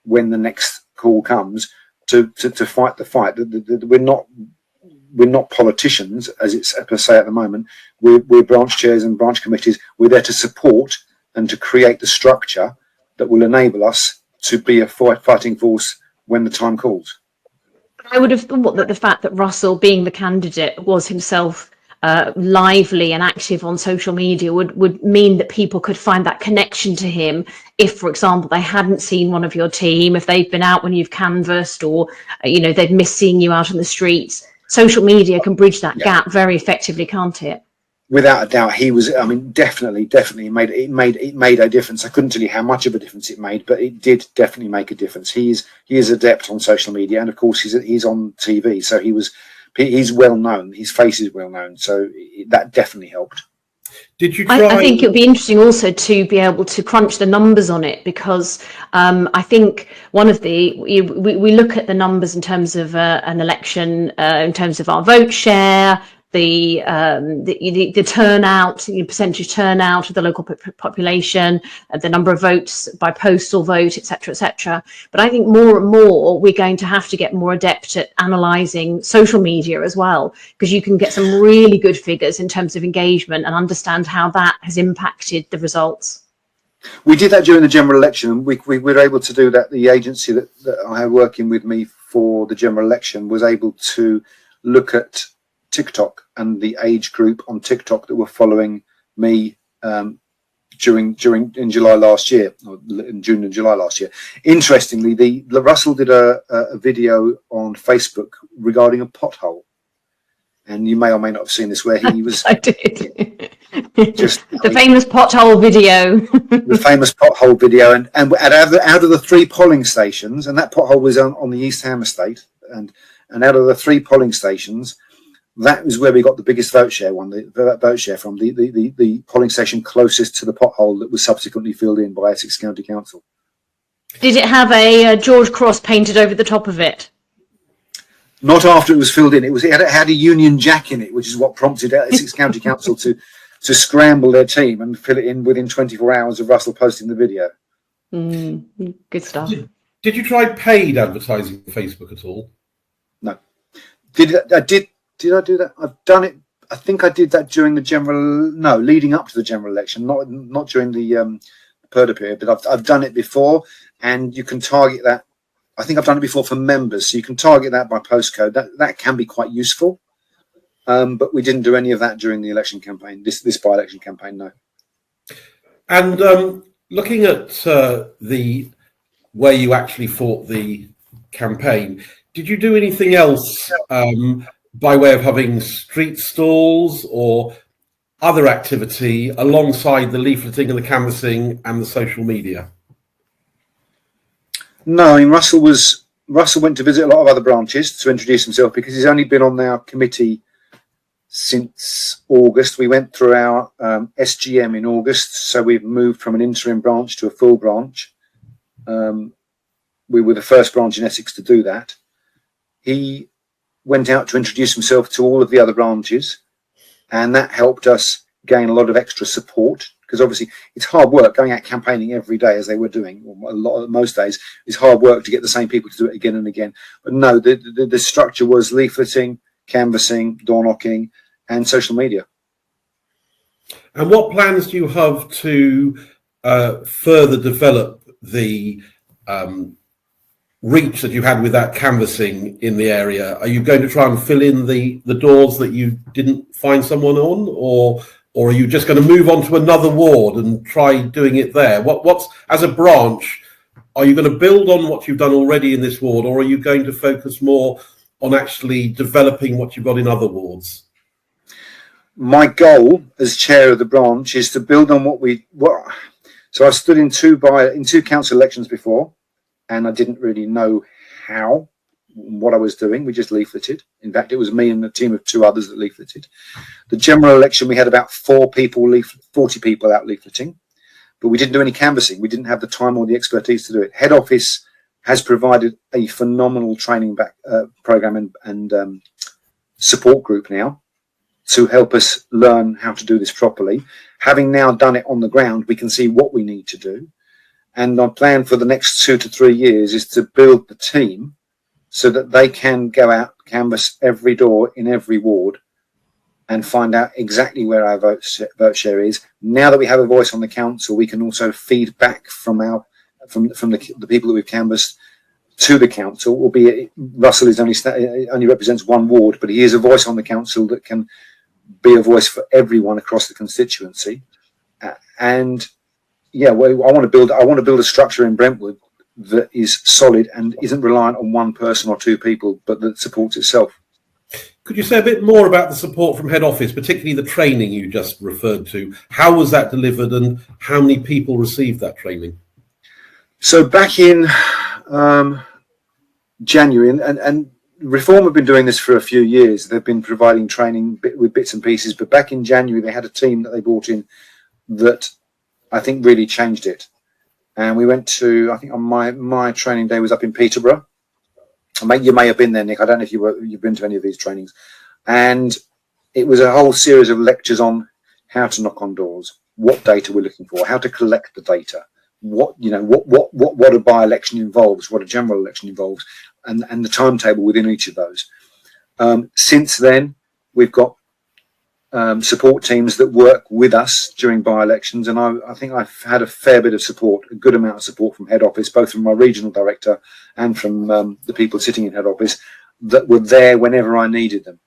when the next call comes to fight the fight. We're not politicians, as it's per se at the moment. We're branch chairs and branch committees. We're there to support and to create the structure that will enable us to be a fighting force when the time calls. I would have thought that the fact that Russell, being the candidate, was himself lively and active on social media would mean that people could find that connection to him if, for example, they hadn't seen one of your team, if they've been out when you've canvassed, or they'd missed seeing you out on the streets. Social media can bridge that gap very effectively, can't it? Without a doubt, he was. I mean, definitely, it made a difference. I couldn't tell you how much of a difference it made, but it did definitely make a difference. He is adept on social media, and of course, he's on TV, so he's well known. His face is well known, so that definitely helped. Did you try? I think it would be interesting also to be able to crunch the numbers on it, because I think one of we look at the numbers in terms of an election, in terms of our vote share, the turnout, the percentage turnout of the local population, the number of votes by postal vote, etc., etc. But I think more and more we're going to have to get more adept at analysing social media as well, because you can get some really good figures in terms of engagement and understand how that has impacted the results. We did that during the general election. We were able to do that. The agency that I had working with me for the general election was able to look at TikTok and the age group on TikTok that were following me in July last year, or in June and July last year. Interestingly, the Russell did a video on Facebook regarding a pothole, and you may or may not have seen this, where he was. I did. Just the famous pothole video. The famous pothole video, and out of the 3 polling stations, and that pothole was on the East Ham estate, and out of the 3 polling stations, that was where we got the biggest vote share from the polling station closest to the pothole that was subsequently filled in by Essex County Council. Did it have a George Cross painted over the top of it? Not after it was filled in. It had a Union Jack in it, which is what prompted Essex County Council to scramble their team and fill it in within 24 hours of Russell posting the video. Good stuff. Did you try paid advertising on Facebook at all? No. Did I do that? I've done it. I think I did that during the leading up to the general election, not during the Purdah period, but I've done it before, and you can target that. I think I've done it before for members, so you can target that by postcode. That can be quite useful. But we didn't do any of that during the election campaign, this by-election campaign, no. And looking at where you actually fought the campaign, did you do anything else by way of having street stalls or other activity alongside the leafleting and the canvassing and the social media? No, I mean, Russell went to visit a lot of other branches to introduce himself, because he's only been on our committee since August. We went through our SGM in August, so we've moved from an interim branch to a full branch. We were the first branch in Essex to do that. He went out to introduce himself to all of the other branches, and that helped us gain a lot of extra support, because obviously it's hard work going out campaigning every day, as they were doing. Most days it's hard work to get the same people to do it again and again. But no, the structure was leafleting, canvassing, door knocking, and social media. And what plans do you have to further develop the reach that you had with that canvassing in the area? Are you going to try and fill in the doors that you didn't find someone on, or are you just going to move on to another ward and try doing it there? What's as a branch, are you going to build on what you've done already in this ward, or are you going to focus more on actually developing what you've got in other wards? My goal as chair of the branch is to build on so I stood in two council elections before, and I didn't really know what I was doing. We just leafleted. In fact, it was me and a team of 2 others that leafleted. The general election, we had about 40 people out leafleting, but we didn't do any canvassing. We didn't have the time or the expertise to do it. Head office has provided a phenomenal training program and support group now to help us learn how to do this properly. Having now done it on the ground, we can see what we need to do. And our plan for the next 2 to 3 years is to build the team so that they can go out, canvass every door in every ward, and find out exactly where our vote share is. Now that we have a voice on the council, we can also feed back from the people that we've canvassed to the council. Albeit Russell only represents 1 ward, but he is a voice on the council that can be a voice for everyone across the constituency. And yeah, well, I want to build a structure in Brentwood that is solid and isn't reliant on 1 person or 2 people, but that supports itself. Could you say a bit more about the support from head office, particularly the training you just referred to? How was that delivered, and how many people received that training? So back in January, and Reform have been doing this for a few years. They've been providing training with bits and pieces, but back in January they had a team that they brought in that I think really changed it. And we went to, I think on my training day was up in Peterborough. You may have been there, Nick. I don't know if you've been to any of these trainings. And it was a whole series of lectures on how to knock on doors, what data we're looking for, how to collect the data, what a by-election involves, what a general election involves, and the timetable within each of those. Since then, we've got support teams that work with us during by-elections, and I think I've had a fair bit of support, a good amount of support from head office, both from my regional director and from the people sitting in head office that were there whenever I needed them.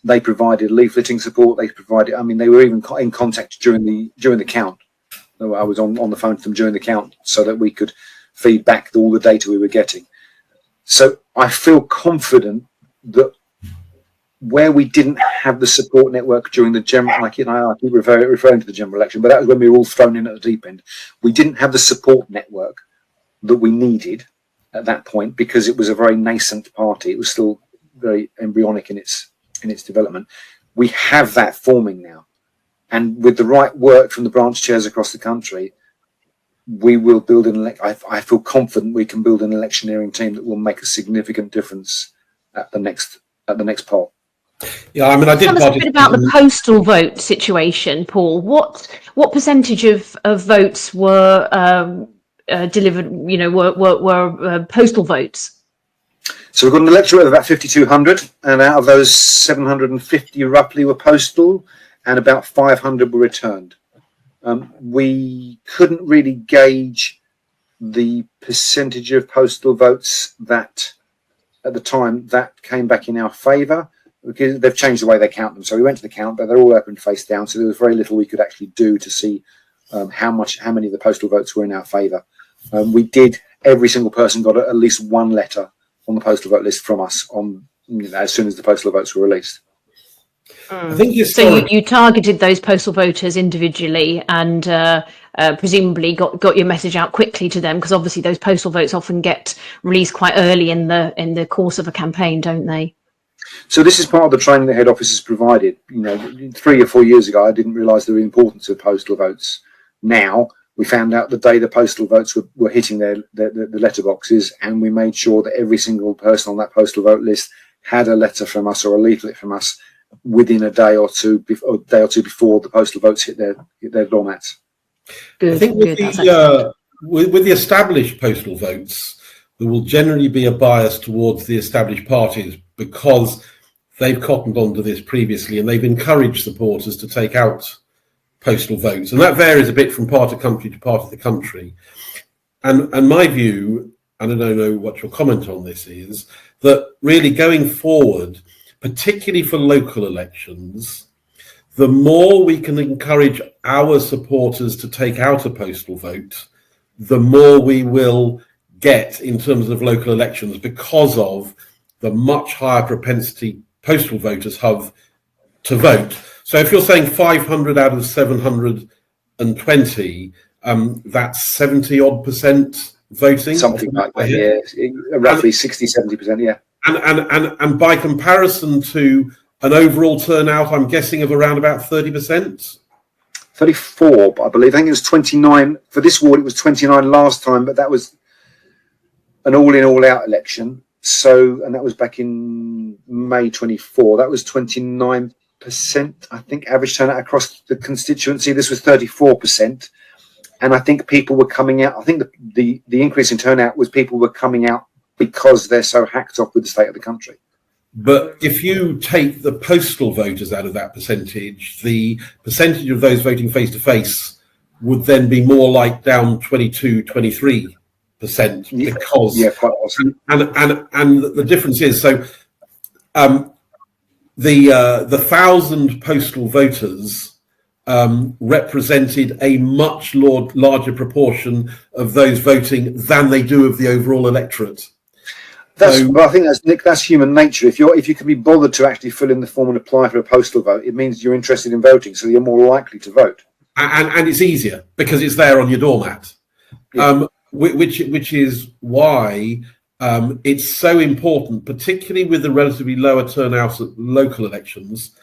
They provided leafleting support. They provided, I mean, they were even in contact during the count. I was on the phone to them during the count so that we could feed back all the data we were getting. So I feel confident that where we didn't have the support network during the general, I keep referring to the general election, but that was when we were all thrown in at the deep end. We didn't have the support network that we needed at that point because it was a very nascent party. It was still very embryonic in its development. We have that forming now, and with the right work from the branch chairs across the country, we will build I feel confident we can build an electioneering team that will make a significant difference at the next poll. Yeah, I mean, I did. Tell us a bit about the postal vote situation, Paul. What percentage of votes were delivered? You know, were postal votes? So we've got an electorate of about 5,200, and out of those, 750 roughly were postal, and about 500 were returned. We couldn't really gauge the percentage of postal votes that, at the time, that came back in our favour, because they've changed the way they count them. So we went to the count, but they're all open face down, so there was very little we could actually do to see how many of the postal votes were in our favour. Every single person got at least one letter on the postal vote list from us as soon as the postal votes were released. I think so you targeted those postal voters individually and presumably got your message out quickly to them, because obviously those postal votes often get released quite early in the course of a campaign, don't they? So this is part of the training the head office has provided. You know, 3 or 4 years ago, I didn't realise the importance of postal votes. Now we found out the day the postal votes were hitting the letterboxes, and we made sure that every single person on that postal vote list had a letter from us or a leaflet from us within a day or two before the postal votes hit their doormats. Good, I think with the established postal votes, there will generally be a bias towards the established parties because they've cottoned onto this previously and they've encouraged supporters to take out postal votes, and that varies a bit from part of country to part of the country. And my view, and I don't know what your comment on this is, that really going forward, particularly for local elections, the more we can encourage our supporters to take out a postal vote, the more we will get in terms of local elections, because of the much higher propensity postal voters have to vote. So if you're saying 500 out of 720, that's 70 odd percent voting. Something like that, yeah. Roughly 60-70%, yeah. And by comparison to an overall turnout, I'm guessing of around about 30%. 34, I believe. I think it was 29 for this ward. It was 29 last time, but that was an all-in, all-out election. So, and that was back in May 24. That was 29%, I think, average turnout across the constituency. This was 34%, and I think people were coming out. I think the increase in turnout was people were coming out because they're so hacked off with the state of the country. But if you take the postal voters out of that percentage, the percentage of those voting face-to-face would then be more like down 22-23%, because quite awesome. And the difference is, so the 1,000 postal voters represented a much larger proportion of those voting than they do of the overall electorate. Well, I think that's, Nick, that's human nature. If you can be bothered to actually fill in the form and apply for a postal vote, it means you're interested in voting, so you're more likely to vote. And it's easier because it's there on your doormat, which is why it's so important, particularly with the relatively lower turnout at local elections,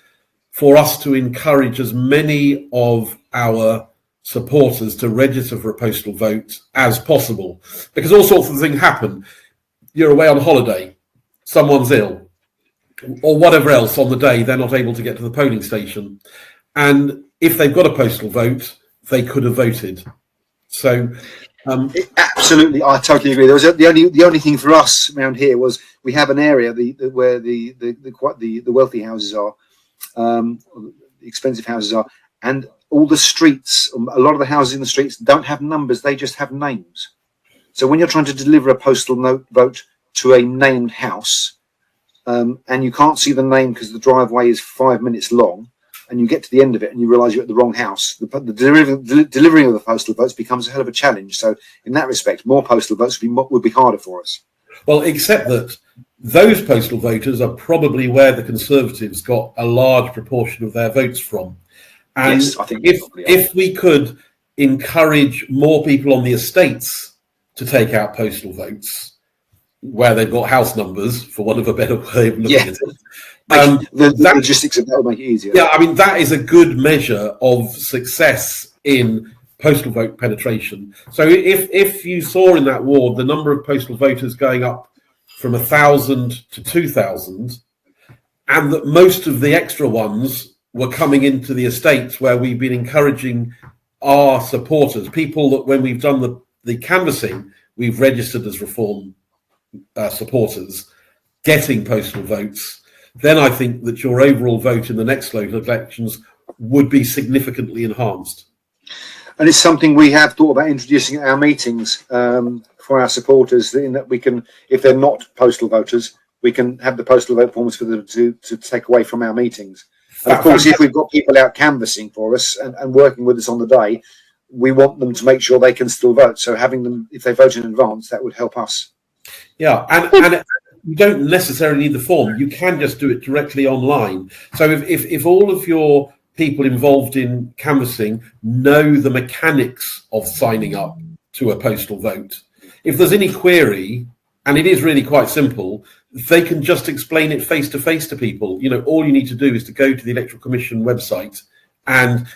for us to encourage as many of our supporters to register for a postal vote as possible, because all sorts of things happen. You're away on holiday, someone's ill, or whatever else on the day, they're not able to get to the polling station. And if they've got a postal vote, they could have voted. So absolutely, I totally agree. There was the only thing for us around here was we have an area where the wealthy houses are, the expensive houses are, and all the streets, a lot of the houses in the streets don't have numbers; they just have names. So when you're trying to deliver a postal vote to a named house, and you can't see the name because the driveway is 5 minutes long, and you get to the end of it and you realise you're at the wrong house, the delivering of the postal votes becomes a hell of a challenge. So in that respect, more postal votes would be harder for us. Well, except that those postal voters are probably where the Conservatives got a large proportion of their votes from. And yes, I think if we could encourage more people on the estates to take out postal votes, where they've got house numbers, for want of a better way of looking at it. The logistics of that will make it easier. Yeah, I mean, that is a good measure of success in postal vote penetration. So if you saw in that ward the number of postal voters going up from 1,000 to 2,000, and that most of the extra ones were coming into the estates where we've been encouraging our supporters, people that when we've done the canvassing, we've registered as Reform supporters, getting postal votes, then I think that your overall vote in the next local elections would be significantly enhanced. And it's something we have thought about introducing at our meetings for our supporters, in that we can, if they're not postal voters, we can have the postal vote forms for them to take away from our meetings. And of course, if we've got people out canvassing for us and working with us on the day, we want them to make sure they can still vote. So having them, if they vote in advance, that would help us. Yeah, and you don't necessarily need the form. You can just do it directly online. So if all of your people involved in canvassing know the mechanics of signing up to a postal vote, if there's any query, and it is really quite simple, they can just explain it face to face to people. You know, all you need to do is to go to the Electoral Commission website and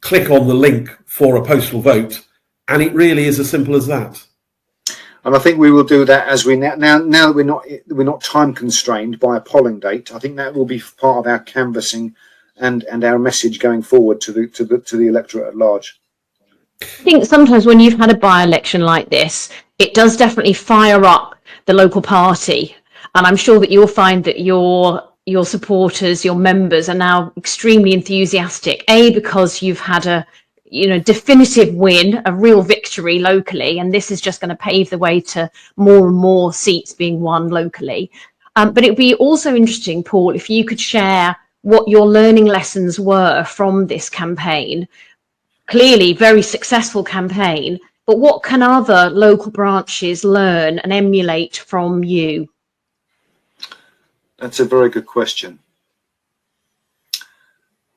click on the link for a postal vote, and it really is as simple as that. And I think we will do that as we now that we're not time constrained by a polling date. I think that will be part of our canvassing and our message going forward to the electorate at large. I think sometimes when you've had a by-election like this, it does definitely fire up the local party, and I'm sure that you'll find that your supporters, your members, are now extremely enthusiastic. Because you've had a definitive win, a real victory locally, and this is just going to pave the way to more and more seats being won locally. But it would be also interesting, Paul, if you could share what your learning lessons were from this campaign. Clearly, very successful campaign, but what can other local branches learn and emulate from you? That's a very good question.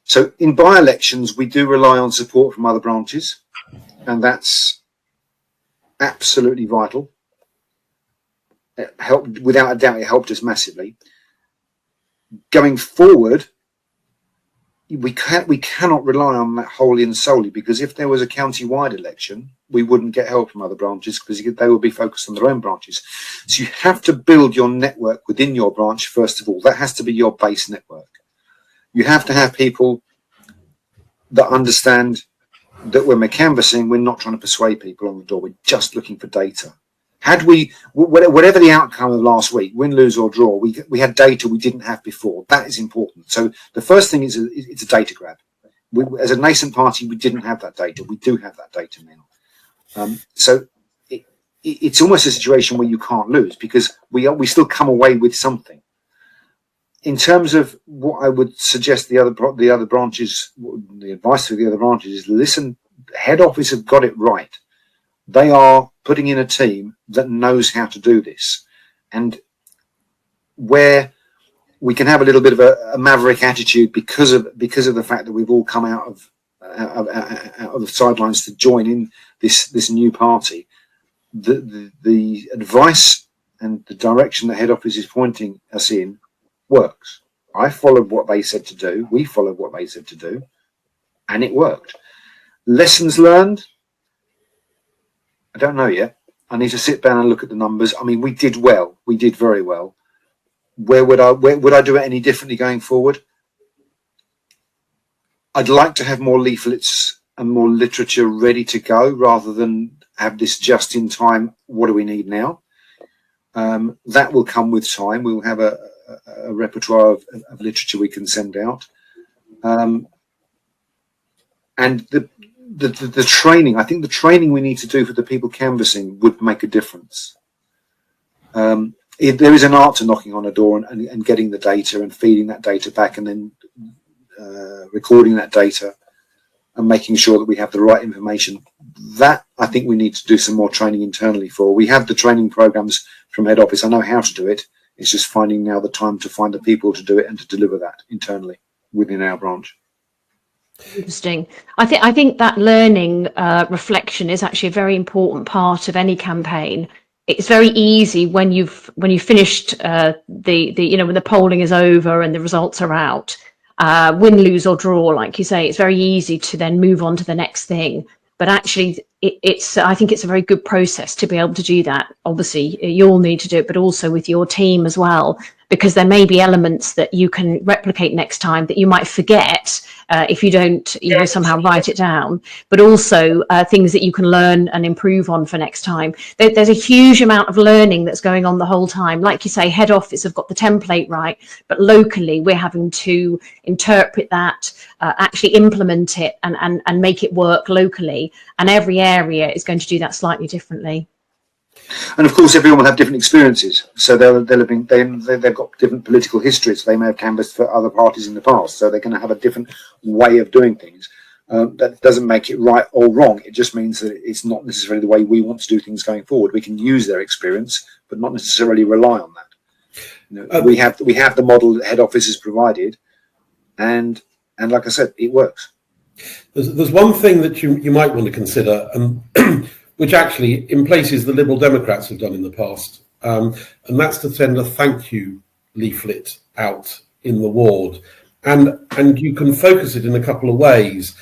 So in by-elections, we do rely on support from other branches, and that's absolutely vital. It helped, without a doubt, it helped us massively. Going forward, we cannot rely on that wholly and solely, because if there was a county-wide election, we wouldn't get help from other branches because they would be focused on their own branches. So you have to build your network within your branch, first of all. That has to be your base network. You have to have people that understand that when we're canvassing, we're not trying to persuade people on the door. We're just looking for data. Had we, whatever the outcome of last week, win, lose or draw, we had data we didn't have before. That is important. So the first thing is it's a data grab. As a nascent party, we didn't have that data. We do have that data now. So it's almost a situation where you can't lose, because we still come away with something. In terms of what I would suggest the other branches, the advice for the other branches is listen. Head office have got it right. They are putting in a team that knows how to do this, and where we can have a little bit of a maverick attitude because of the fact that we've all come out of the sidelines to join in this new party. The advice and the direction that head office is pointing us in works. I followed what they said to do. We followed what they said to do, and it worked. Lessons learned, I don't know yet. I need to sit down and look at the numbers. I mean, we did well. We did very well. where would I do it any differently going forward? I'd like to have more leaflets and more literature ready to go rather than have this just in time. What do we need now? That will come with time. We'll have a repertoire of literature we can send out. And the training, I think the training we need to do for the people canvassing would make a difference. There is an art to knocking on a door and getting the data and feeding that data back and then recording that data and making sure that we have the right information. That I think we need to do some more training internally for. We have the training programs from head office. I know how to do it. It's just finding now the time to find the people to do it and to deliver that internally within our branch. Interesting. I think that learning reflection is actually a very important part of any campaign. It's very easy when you've finished when the polling is over and the results are out, win, lose or draw, like you say, it's very easy to then move on to the next thing. But actually, I think it's a very good process to be able to do that. Obviously, you'll need to do it, but also with your team as well, because there may be elements that you can replicate next time that you might forget if you don't somehow write it down, but also things that you can learn and improve on for next time. There's a huge amount of learning that's going on the whole time. Like you say, head office have got the template right, but locally we're having to interpret that, actually implement it and make it work locally. And every area is going to do that slightly differently. And of course, everyone will have different experiences. So they've got different political histories. They may have canvassed for other parties in the past. So they're going to have a different way of doing things. That doesn't make it right or wrong. It just means that it's not necessarily the way we want to do things going forward. We can use their experience, but not necessarily rely on that. We have the model that head office has provided, and like I said, it works. There's one thing that you might want to consider, which actually in places the Liberal Democrats have done in the past, and that's to send a thank you leaflet out in the ward, and you can focus it in a couple of ways.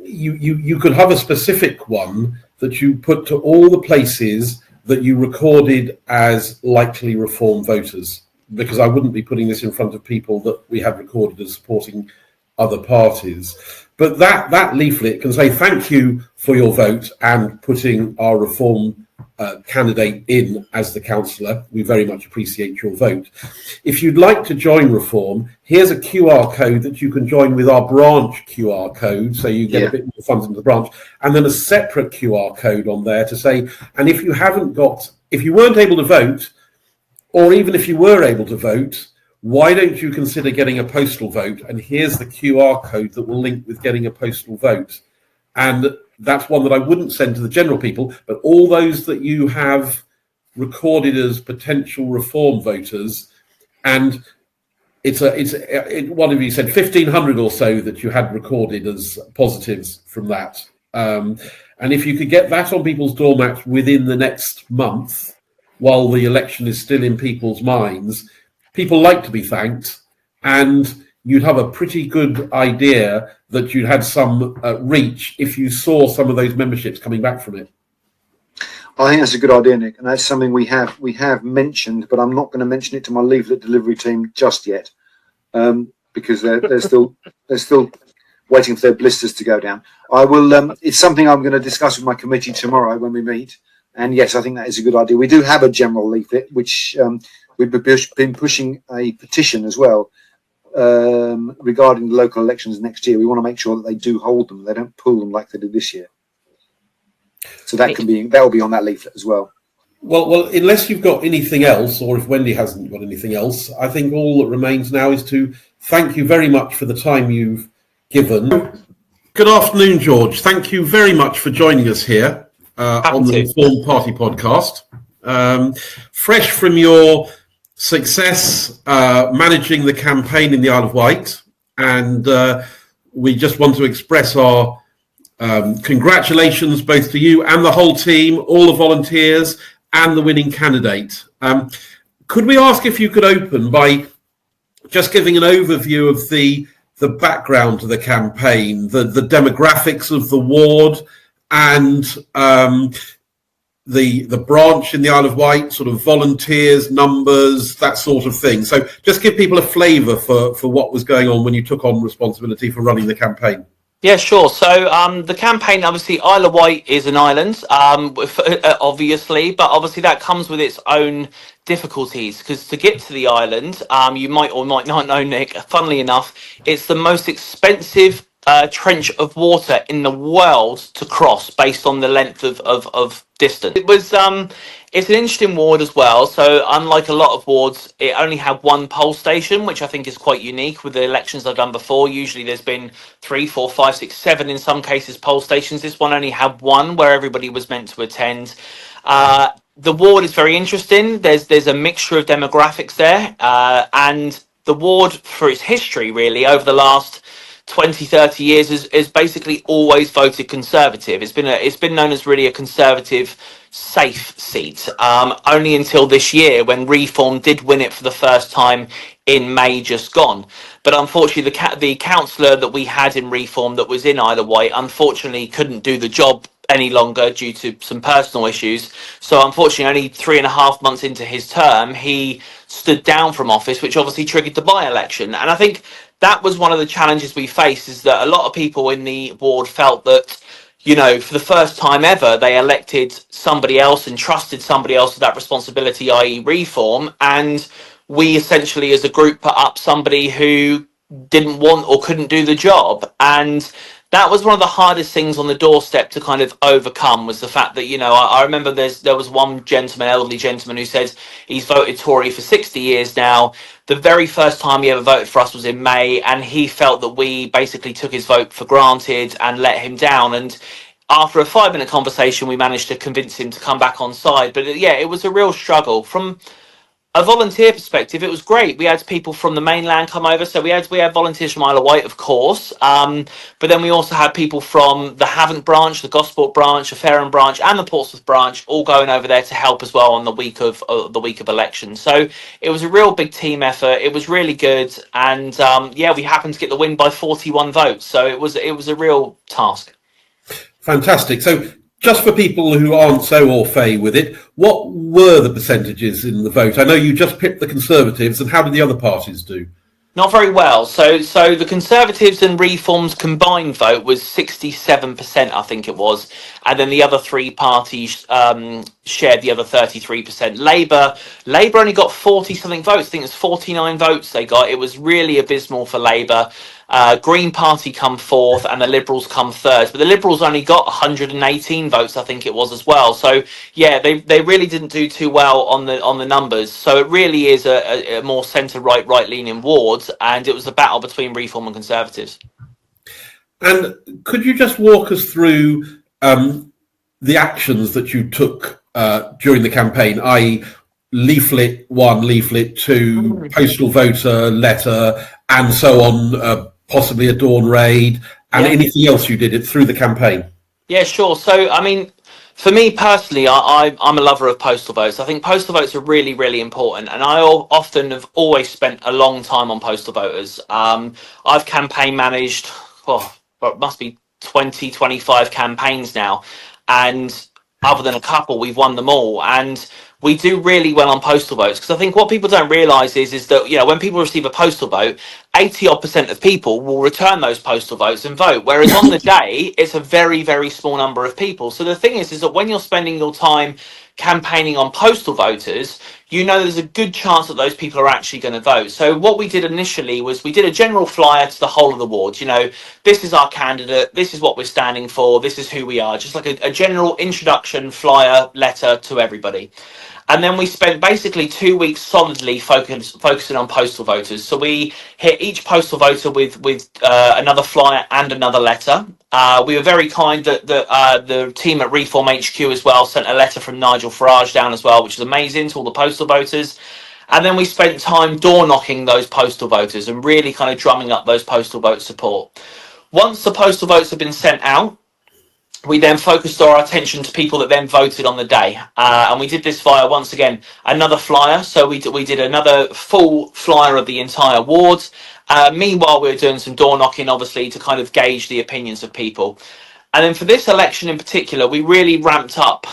You could have a specific one that you put to all the places that you recorded as likely Reform voters, because I wouldn't be putting this in front of people that we had recorded as supporting other parties. But that leaflet can say thank you for your vote and putting our Reform candidate in as the councillor. We very much appreciate your vote. If you'd like to join Reform, here's a QR code that you can join with our branch QR code, so you get a bit more funds into the branch, and then a separate QR code on there to say, and if you weren't able to vote, or even if you were able to vote, why don't you consider getting a postal vote? And here's the QR code that will link with getting a postal vote. And that's one that I wouldn't send to the general people, but all those that you have recorded as potential Reform voters. And one of you said 1,500 or so that you had recorded as positives from that. And if you could get that on people's doormats within the next month, while the election is still in people's minds, people like to be thanked, and you'd have a pretty good idea that you'd had some reach if you saw some of those memberships coming back from it. I think that's a good idea, Nick, and that's something we have mentioned, but I'm not going to mention it to my leaflet delivery team just yet, because they're still waiting for their blisters to go down. I will. It's something I'm going to discuss with my committee tomorrow when we meet. And yes, I think that is a good idea. We do have a general leaflet, which we've been pushing a petition as well regarding the local elections next year. We want to make sure that they do hold them; they don't pull them like they did this year. So that will be on that leaflet as well. Well, unless you've got anything else, or if Wendy hasn't got anything else, I think all that remains now is to thank you very much for the time you've given. Good afternoon, George. Thank you very much for joining us here on the Reform Party podcast. Fresh from your success managing the campaign in the Isle of Wight, and we just want to express our congratulations both to you and the whole team, all the volunteers and the winning candidate. Could we ask if you could open by just giving an overview of the background to the campaign, the demographics of the ward, and the branch in the Isle of Wight, sort of volunteers, numbers, that sort of thing. So just give people a flavour for what was going on when you took on responsibility for running the campaign. Yeah, sure. So the campaign, obviously, Isle of Wight is an island, obviously, but obviously that comes with its own difficulties because to get to the island, you might or might not know, Nick, funnily enough, it's the most expensive trench of water in the world to cross based on the length of distance. It's an interesting ward as well. So unlike a lot of wards, it only had one poll station, which I think is quite unique with the elections I've done before. Usually there's been 3, 4, 5, 6, 7 in some cases poll stations. This one only had one where everybody was meant to attend. The ward is very interesting. There's a mixture of demographics there, and the ward, for its history really over the last 20, 30 years is basically always voted Conservative. It's been known as really a Conservative safe seat, only until this year when Reform did win it for the first time in May just gone. But unfortunately the councillor that we had in Reform that was in Isle of Wight unfortunately couldn't do the job any longer due to some personal issues. So unfortunately only 3.5 months into his term he stood down from office, which obviously triggered the by-election. And I think that was one of the challenges we faced, is that a lot of people in the ward felt that, you know, for the first time ever, they elected somebody else and trusted somebody else with that responsibility, i.e. Reform, and we essentially as a group put up somebody who didn't want or couldn't do the job. And that was one of the hardest things on the doorstep to kind of overcome, was the fact that, you know, I remember there was one gentleman, elderly gentleman, who said he's voted Tory for 60 years now. The very first time he ever voted for us was in May, and he felt that we basically took his vote for granted and let him down. And after a 5-minute conversation, we managed to convince him to come back on side. But yeah, it was a real struggle. From a volunteer perspective, it was great. We had people from the mainland come over, so we had volunteers from Isle of Wight, of course, but then we also had people from the Havant branch, the Gosport branch, the Fareham branch, and the Portsmouth branch, all going over there to help as well on the week of elections. So it was a real big team effort. It was really good, and yeah, we happened to get the win by 41 votes. So it was a real task. Fantastic. So just for people who aren't so au fait with it, what were the percentages in the vote? I know you just picked the Conservatives, and how did the other parties do? Not very well. So the Conservatives and Reform's combined vote was 67%, I think it was, and then the other three parties shared the other 33%. Labour only got 40 something votes. I think it was 49 votes they got. It was really abysmal for Labour. Green Party come fourth and the Liberals come third, but the Liberals only got 118 votes, I think it was, as well. So yeah, they really didn't do too well on the numbers. So it really is a more centre right leaning ward, and it was a battle between Reform and Conservatives. And could you just walk us through the actions that you took during the campaign, i.e. leaflet 1, leaflet 2, postal voter letter, and so on, possibly a dawn raid, and anything else you did it through the campaign? Yeah, sure. So, I mean, for me personally, I'm a lover of postal votes. I think postal votes are really, really important, and I often have always spent a long time on postal voters. I've campaign managed, it must be 20, 25 campaigns now, and other than a couple, we've won them all. And we do really well on postal votes, because I think what people don't realise is that, you know, when people receive a postal vote, 80% of people will return those postal votes and vote, whereas on the day it's a very, very small number of people. So the thing is that when you're spending your time campaigning on postal voters, you know there's a good chance that those people are actually going to vote. So what we did initially was we did a general flyer to the whole of the ward. You know, this is our candidate, this is what we're standing for, this is who we are, just like a general introduction flyer letter to everybody. And then we spent basically 2 weeks solidly focusing on postal voters. So we hit each postal voter with another flyer and another letter. We were very kind that the team at Reform HQ as well sent a letter from Nigel Farage down as well, which is amazing, to all the postal voters. And then we spent time door knocking those postal voters and really kind of drumming up those postal vote support. Once the postal votes have been sent out, we then focused our attention to people that then voted on the day. And we did this via, once again, another flyer. So we did another full flyer of the entire ward. Meanwhile, we were doing some door knocking, obviously, to kind of gauge the opinions of people. And then for this election in particular, we really ramped up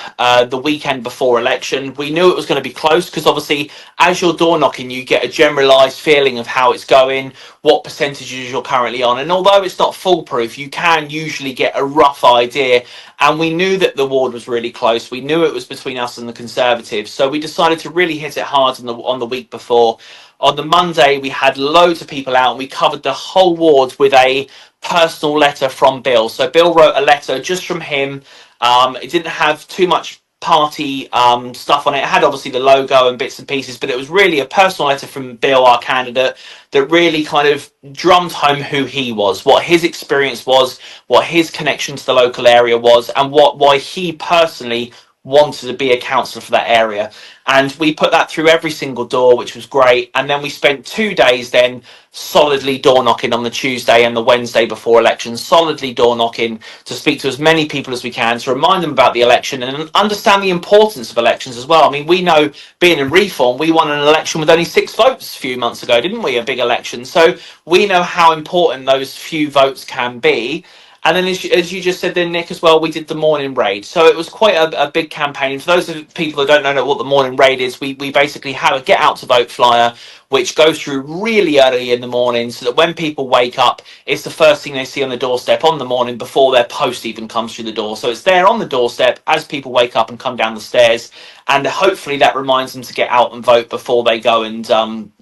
the weekend before election. We knew it was going to be close because obviously as you're door knocking, you get a generalised feeling of how it's going, what percentages you're currently on. And although it's not foolproof, you can usually get a rough idea. And we knew that the ward was really close. We knew it was between us and the Conservatives. So we decided to really hit it hard on the week before. On the Monday, we had loads of people out and we covered the whole ward with a personal letter from Bill. So Bill wrote a letter just from him. It didn't have too much party stuff on it. It had obviously the logo and bits and pieces, but it was really a personal letter from Bill, our candidate, that really kind of drummed home who he was, what his experience was, what his connection to the local area was, and why he personally wanted to be a councillor for that area. And we put that through every single door, which was great. And then we spent 2 days then solidly door knocking on the Tuesday and the Wednesday before elections, solidly door knocking to speak to as many people as we can, to remind them about the election and understand the importance of elections as well. I mean, we know, being in Reform, we won an election with only 6 votes a few months ago, didn't we? A big election. So we know how important those few votes can be. And then, as you just said then, Nick, as well, we did the morning raid. So it was quite a big campaign. For those of people that don't know what the morning raid is, we basically have a get out to vote flyer, which goes through really early in the morning so that when people wake up, it's the first thing they see on the doorstep on the morning before their post even comes through the door. So it's there on the doorstep as people wake up and come down the stairs. And hopefully that reminds them to get out and vote before they go and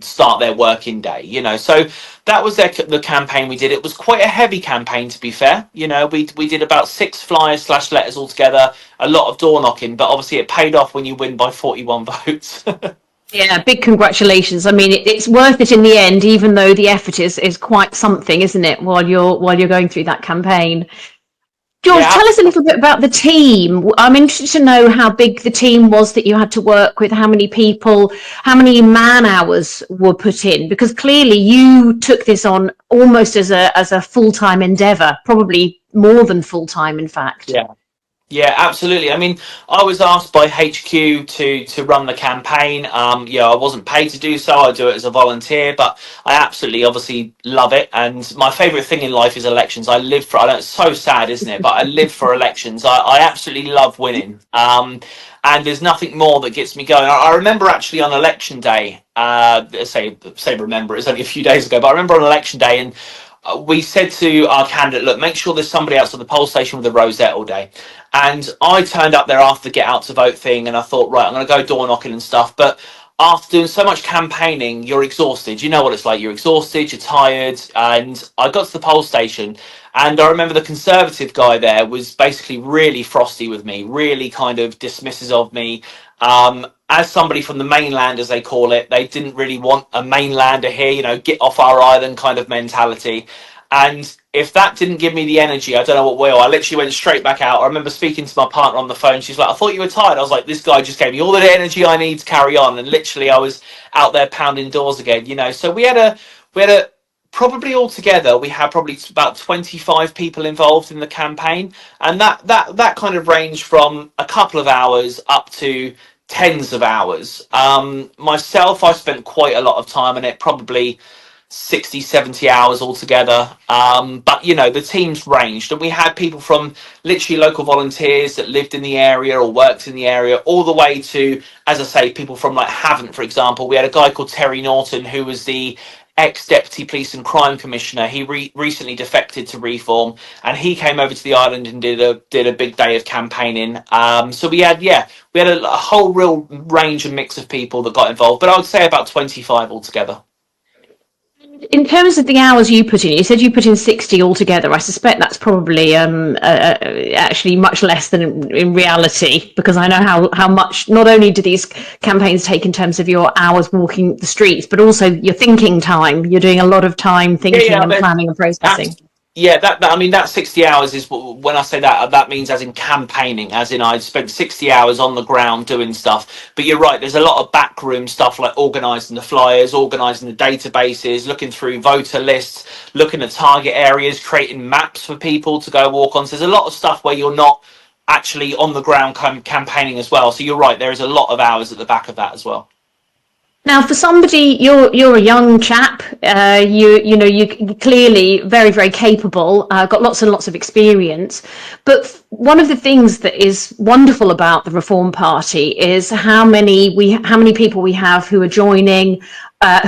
start their working day, you know. So that was the campaign we did. It was quite a heavy campaign, to be fair. You know, we did about 6 flyers / letters altogether, a lot of door knocking, but obviously it paid off when you win by 41 votes. Yeah, big congratulations. I mean, it's worth it in the end, even though the effort is quite something, isn't it? While you're going through that campaign. George, Yeah. tell us a little bit about the team. I'm interested to know how big the team was that you had to work with, how many people, how many man hours were put in, because clearly you took this on almost as a full-time endeavour, probably more than full-time, in fact. Yeah. Yeah, absolutely. I mean, I was asked by HQ to run the campaign. Yeah, I wasn't paid to do so. I do it as a volunteer, but I absolutely, obviously, love it. And my favourite thing in life is elections. I live for. I know it's so sad, isn't it? But I live for elections. I absolutely love winning. And there's nothing more that gets me going. I remember actually on election day. Say remember. It's only a few days ago, but I remember on election day and. We said to our candidate, look, make sure there's somebody else at the poll station with a rosette all day. And I turned up there after the get out to vote thing and I thought, right, I'm going to go door knocking and stuff. But after doing so much campaigning, you're exhausted. You know what it's like. You're exhausted, you're tired. And I got to the poll station and I remember the Conservative guy there was basically really frosty with me, really kind of dismissive of me. As somebody from the mainland, as they call it, they didn't really want a mainlander here, you know, get off our island kind of mentality. And if that didn't give me the energy, I don't know what will. I literally went straight back out. I remember speaking to my partner on the phone. She's like, I thought you were tired. I was like, this guy just gave me all the energy I need to carry on. And literally I was out there pounding doors again, you know. So we had a probably altogether we had probably about 25 people involved in the campaign, and that kind of ranged from a couple of hours up to tens of hours. Myself, I spent quite a lot of time on it, probably 60-70 hours altogether. But you know, the teams ranged and we had people from literally local volunteers that lived in the area or worked in the area, all the way to, as I say, people from like Havant, for example. We had a guy called Terry Norton who was the ex-deputy police and crime commissioner. He recently defected to Reform and he came over to the island and did a big day of campaigning. So we had a whole real range and mix of people that got involved, but I would say about 25 altogether. In terms of the hours you put in, you said you put in 60 altogether. I suspect that's probably actually much less than in reality, because I know how much not only do these campaigns take in terms of your hours walking the streets, but also your thinking time. You're doing a lot of time thinking and planning and processing. Yeah, I mean, that 60 hours is, when I say that means as in campaigning, as in I spent 60 hours on the ground doing stuff. But you're right, there's a lot of backroom stuff like organising the flyers, organising the databases, looking through voter lists, looking at target areas, creating maps for people to go walk on. So there's a lot of stuff where you're not actually on the ground campaigning as well. So you're right, there is a lot of hours at the back of that as well. Now, for somebody, you're a young chap. You're clearly very, very capable. Got lots and lots of experience. But one of the things that is wonderful about the Reform Party is how many people we have who are joining,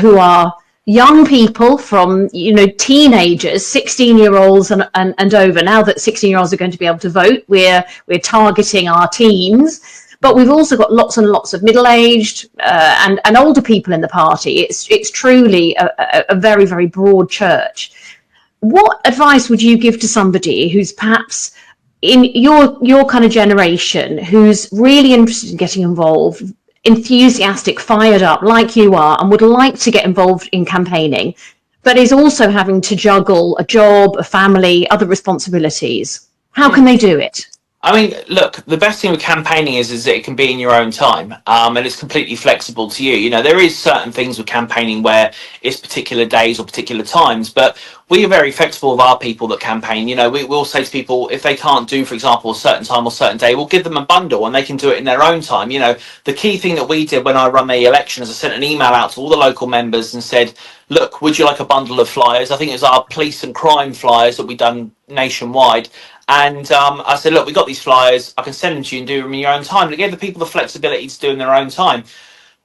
who are young people from teenagers, 16-year-olds and over. Now that 16-year-olds are going to be able to vote, we're targeting our teens. But we've also got lots and lots of middle-aged and older people in the party. It's truly a very, very broad church. What advice would you give to somebody who's perhaps in your kind of generation, who's really interested in getting involved, enthusiastic, fired up like you are, and would like to get involved in campaigning, but is also having to juggle a job, a family, other responsibilities? How can they do it? I mean, look, the best thing with campaigning is that it can be in your own time, and it's completely flexible to you. You know, there is certain things with campaigning where it's particular days or particular times, but we are very flexible with our people that campaign. You know, we'll say to people, if they can't do, for example, a certain time or certain day, we'll give them a bundle and they can do it in their own time. You know, the key thing that we did when I run the election is I sent an email out to all the local members and said, look, would you like a bundle of flyers? I think it was our police and crime flyers that we've done nationwide. And I said, look, we got these flyers. I can send them to you and do them in your own time. And it gave the people the flexibility to do in their own time.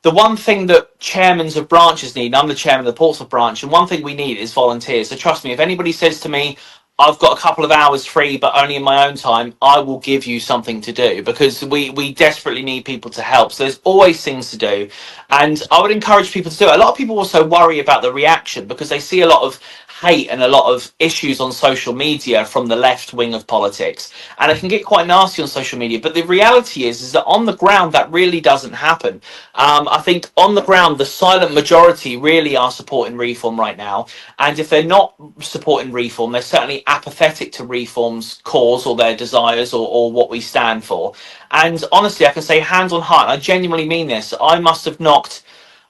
The one thing that chairmen of branches need, and I'm the chairman of the Portsmouth branch, and one thing we need is volunteers. So trust me, if anybody says to me, I've got a couple of hours free, but only in my own time, I will give you something to do, because we desperately need people to help. So there's always things to do. And I would encourage people to do it. A lot of people also worry about the reaction because they see a lot of hate and a lot of issues on social media from the left wing of politics, and it can get quite nasty on social media. But the reality is that on the ground that really doesn't happen. I think on the ground the silent majority really are supporting reform right now, and if they're not supporting reform, they're certainly apathetic to reform's cause or their desires or what we stand for. And honestly, I can say hands on heart, I genuinely mean this, I must have knocked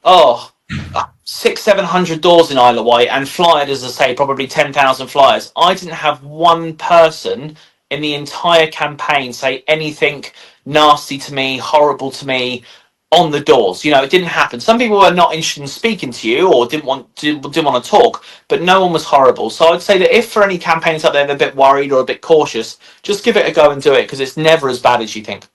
600-700 doors in Isle of Wight and flyered, as I say, probably 10,000 flyers. I didn't have one person in the entire campaign say anything nasty to me, horrible to me on the doors. You know, it didn't happen. Some people were not interested in speaking to you or didn't want to talk, but no one was horrible. So I'd say that if for any campaigns out there they're a bit worried or a bit cautious, just give it a go and do it, because it's never as bad as you think.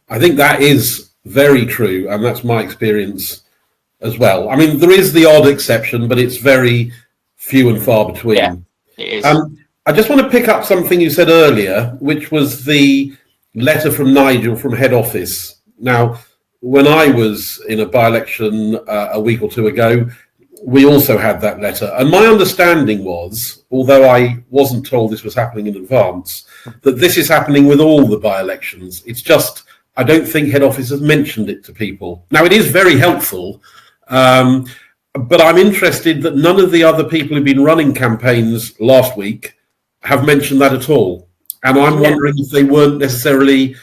I think that is very true, and that's my experience as well. I mean, there is the odd exception, but it's very few and far between. Yeah, it is. I just want to pick up something you said earlier, which was the letter from Nigel from head office. Now, when I was in a by-election a week or two ago, we also had that letter. And my understanding was, although I wasn't told this was happening in advance, that this is happening with all the by-elections. It's just, I don't think head office has mentioned it to people. Now, it is very helpful, but I'm interested that none of the other people who've been running campaigns last week have mentioned that at all. And I'm wondering if they weren't necessarily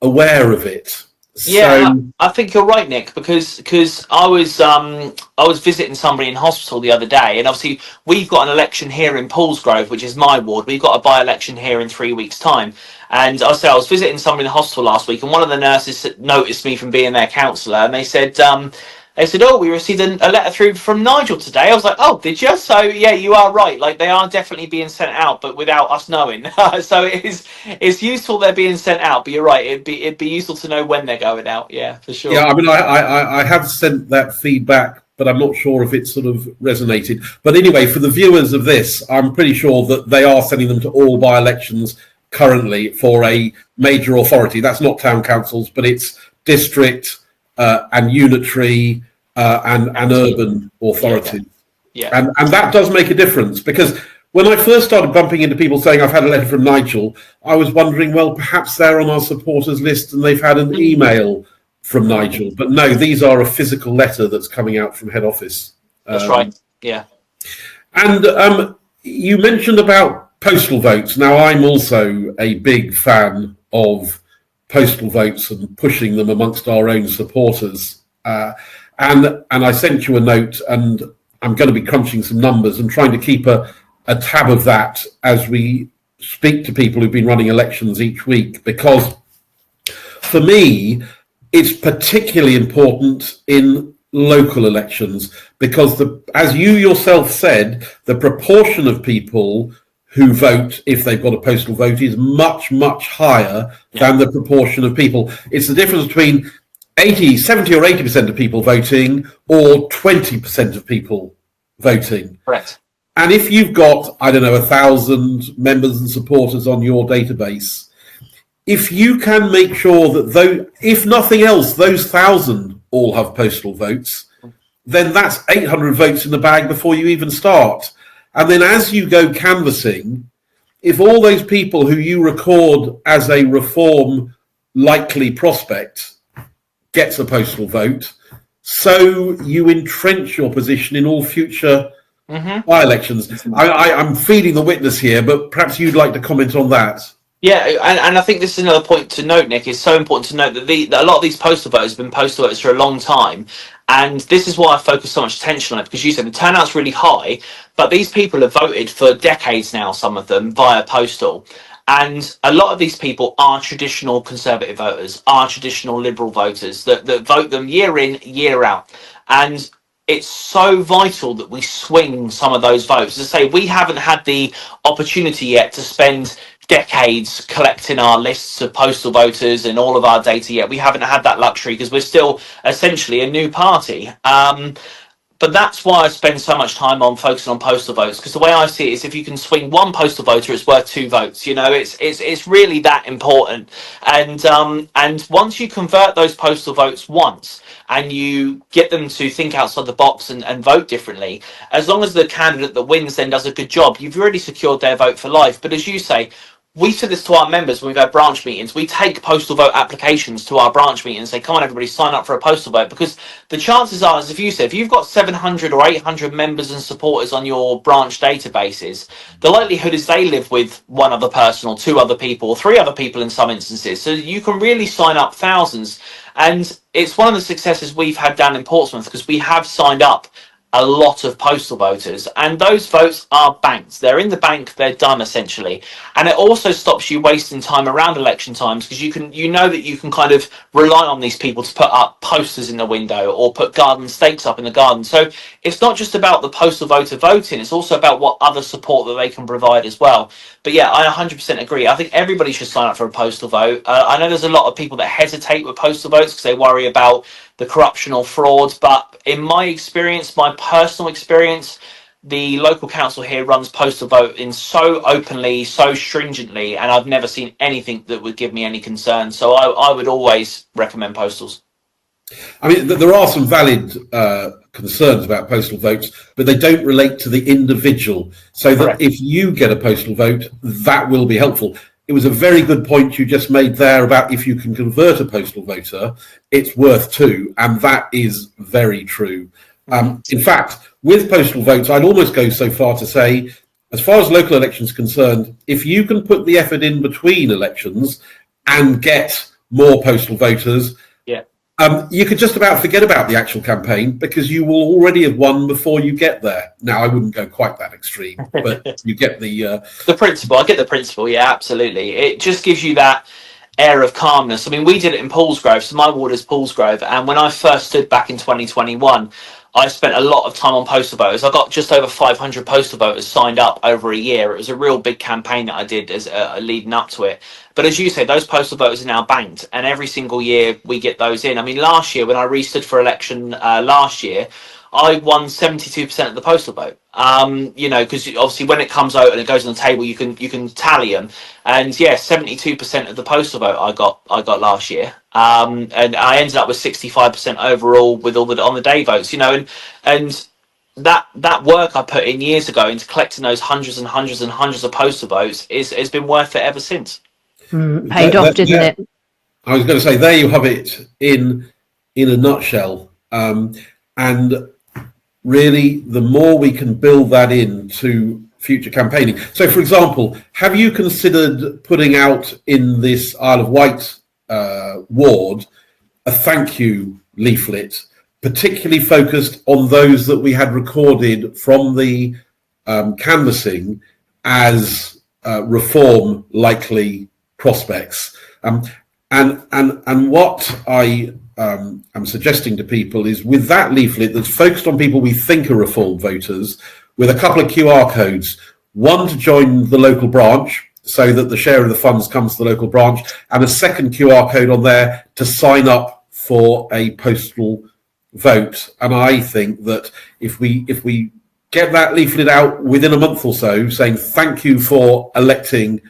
aware of it. Yeah, I think you're right, Nick, because I was visiting somebody in hospital the other day, and obviously we've got an election here in Paulsgrove, which is my ward. We've got a by-election here in 3 weeks' time, and I was visiting somebody in the hospital last week, and one of the nurses noticed me from being their counsellor, and they said, oh, we received a letter through from Nigel today. I was like, oh, did you? So yeah, you are right. Like, they are definitely being sent out, but without us knowing. So it's useful they're being sent out, but you're right. It'd be useful to know when they're going out. Yeah, for sure. Yeah, I mean, I have sent that feedback, but I'm not sure if it sort of resonated. But anyway, for the viewers of this, I'm pretty sure that they are sending them to all by-elections currently for a major authority. That's not town councils, but it's district and unitary and urban authority. Yeah. And that does make a difference, because when I first started bumping into people saying I've had a letter from Nigel, I was wondering, well, perhaps they're on our supporters list and they've had an email from Nigel. But no, these are a physical letter that's coming out from head office. That's right. Yeah. And you mentioned about postal votes. Now, I'm also a big fan of postal votes and pushing them amongst our own supporters. And I sent you a note, and I'm going to be crunching some numbers and trying to keep a tab of that as we speak to people who've been running elections each week. Because for me, it's particularly important in local elections because, as you yourself said, the proportion of people who vote if they've got a postal vote is much, much higher than the proportion of people. It's the difference between 70 or 80% of people voting or 20% of people voting. Correct. And if you've got, I don't know, 1,000 members and supporters on your database, if you can make sure that, though, if nothing else, those 1,000 all have postal votes, then that's 800 votes in the bag before you even start. And then as you go canvassing, if all those people who you record as a Reform likely prospect gets a postal vote, so you entrench your position in all future by-elections. I'm feeding the witness here, but perhaps you'd like to comment on that. Yeah, and I think this is another point to note, Nick. It's so important to note that that a lot of these postal voters have been postal voters for a long time. And this is why I focus so much attention on it, because you said the turnout's really high, but these people have voted for decades now, some of them, via postal. And a lot of these people are traditional Conservative voters, are traditional Liberal voters that vote them year in, year out. And it's so vital that we swing some of those votes. As I say, we haven't had the opportunity yet to spend decades collecting our lists of postal voters and all of our data yet. We haven't had that luxury because we're still essentially a new party. But that's why I spend so much time on focusing on postal votes, because the way I see it is if you can swing one postal voter, it's worth 2 votes. You know, it's really that important. And once you convert those postal votes once and you get them to think outside the box and vote differently, as long as the candidate that wins then does a good job, you've already secured their vote for life. But as you say, we said this to our members when we've had branch meetings. We take postal vote applications to our branch meetings and say, come on, everybody, sign up for a postal vote. Because the chances are, as if you said, if you've got 700 or 800 members and supporters on your branch databases, the likelihood is they live with 1 other person or 2 other people or 3 other people in some instances. So you can really sign up thousands. And it's one of the successes we've had down in Portsmouth because we have signed up a lot of postal voters, and those votes are banked. They're in the bank, they're done essentially. And it also stops you wasting time around election times because you know that you can kind of rely on these people to put up posters in the window or put garden stakes up in the garden. So it's not just about the postal voter voting, it's also about what other support that they can provide as well. But yeah, I 100% agree. I think everybody should sign up for a postal vote. I know there's a lot of people that hesitate with postal votes because they worry about the corruption or fraud, but in my experience, my personal experience, the local council here runs postal voting so openly, so stringently, and I've never seen anything that would give me any concern. So I would always recommend postals. I mean, there are some valid concerns about postal votes, but they don't relate to the individual. So that Correct. If you get a postal vote, that will be helpful. It was a very good point you just made there about if you can convert a postal voter, it's worth 2, and that is very true. In fact, with postal votes, I'd almost go so far to say, as far as local elections are concerned, if you can put the effort in between elections and get more postal voters, you could just about forget about the actual campaign because you will already have won before you get there. Now, I wouldn't go quite that extreme, but you get the principle. I get the principle. Yeah, absolutely. It just gives you that air of calmness. I mean, we did it in Paulsgrove. So my ward is Paulsgrove. And when I first stood back in 2021, I spent a lot of time on postal voters. I got just over 500 postal voters signed up over a year. It was a real big campaign that I did as leading up to it. But as you say, those postal voters are now banked, and every single year we get those in. I mean, last year when I re-stood for election last year, I won 72% of the postal vote. You know, because obviously when it comes out and it goes on the table, you can tally them. And yeah, 72% of the postal vote I got last year. And I ended up with 65% overall with all the on the day votes. You know, and that work I put in years ago into collecting those hundreds and hundreds and hundreds of postal votes has been worth it ever since. Paid off, didn't it? I was going to say, there you have it in a nutshell. And really, the more we can build that into future campaigning. So, for example, have you considered putting out in this Isle of Wight ward a thank you leaflet, particularly focused on those that we had recorded from the canvassing as Reform likely prospects? And what I am suggesting to people is, with that leaflet that's focused on people we think are reform voters, with a couple of QR codes, one to join the local branch so that the share of the funds comes to the local branch, and a second QR code on there to sign up for a postal vote. And I think that if we get that leaflet out within a month or so, saying thank you for electing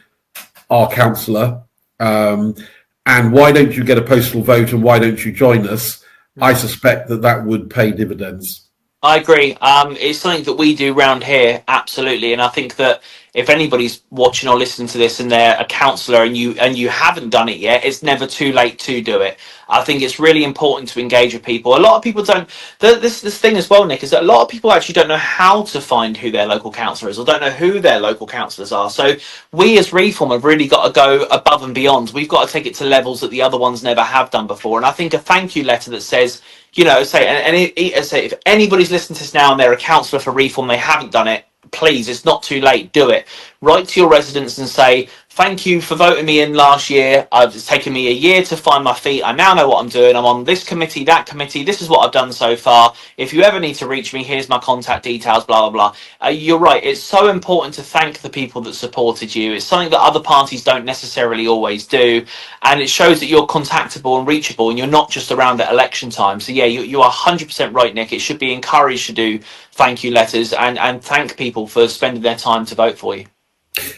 our councillor, and why don't you get a postal vote, and why don't you join us, I suspect that would pay dividends. I agree. It's something that we do round here, absolutely. And I think that if anybody's watching or listening to this and they're a counsellor and you haven't done it yet, it's never too late to do it. I think it's really important to engage with people. A lot of people don't. This thing as well, Nick, is that a lot of people actually don't know how to find who their local councillor is, or don't know who their local councillors are. So we as Reform have really got to go above and beyond. We've got to take it to levels that the other ones never have done before. And I think a thank you letter that says, say if anybody's listening to this now and they're a councillor for Reform, they haven't done it, please, it's not too late, do it. Write to your residents and say, thank you for voting me in last year. It's taken me a year to find my feet. I now know what I'm doing. I'm on this committee, that committee. This is what I've done so far. If you ever need to reach me, here's my contact details, blah, blah, blah. You're right. It's so important to thank the people that supported you. It's something that other parties don't necessarily always do. And it shows that you're contactable and reachable, and you're not just around at election time. So, yeah, you are 100% right, Nick. It should be encouraged to do thank you letters and thank people for spending their time to vote for you.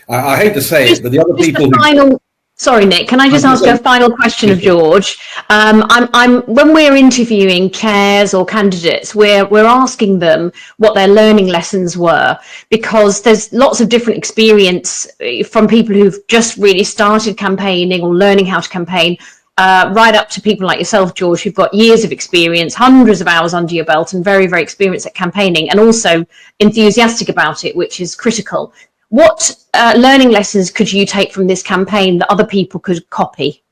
I hate to say it, but the other people Sorry, Nick, can I just ask a final question of George? When we're interviewing chairs or candidates, we're asking them what their learning lessons were, because there's lots of different experience from people who've just really started campaigning or learning how to campaign, right up to people like yourself, George, who've got years of experience, hundreds of hours under your belt, and very, very experienced at campaigning, and also enthusiastic about it, which is critical. What learning lessons could you take from this campaign that other people could copy?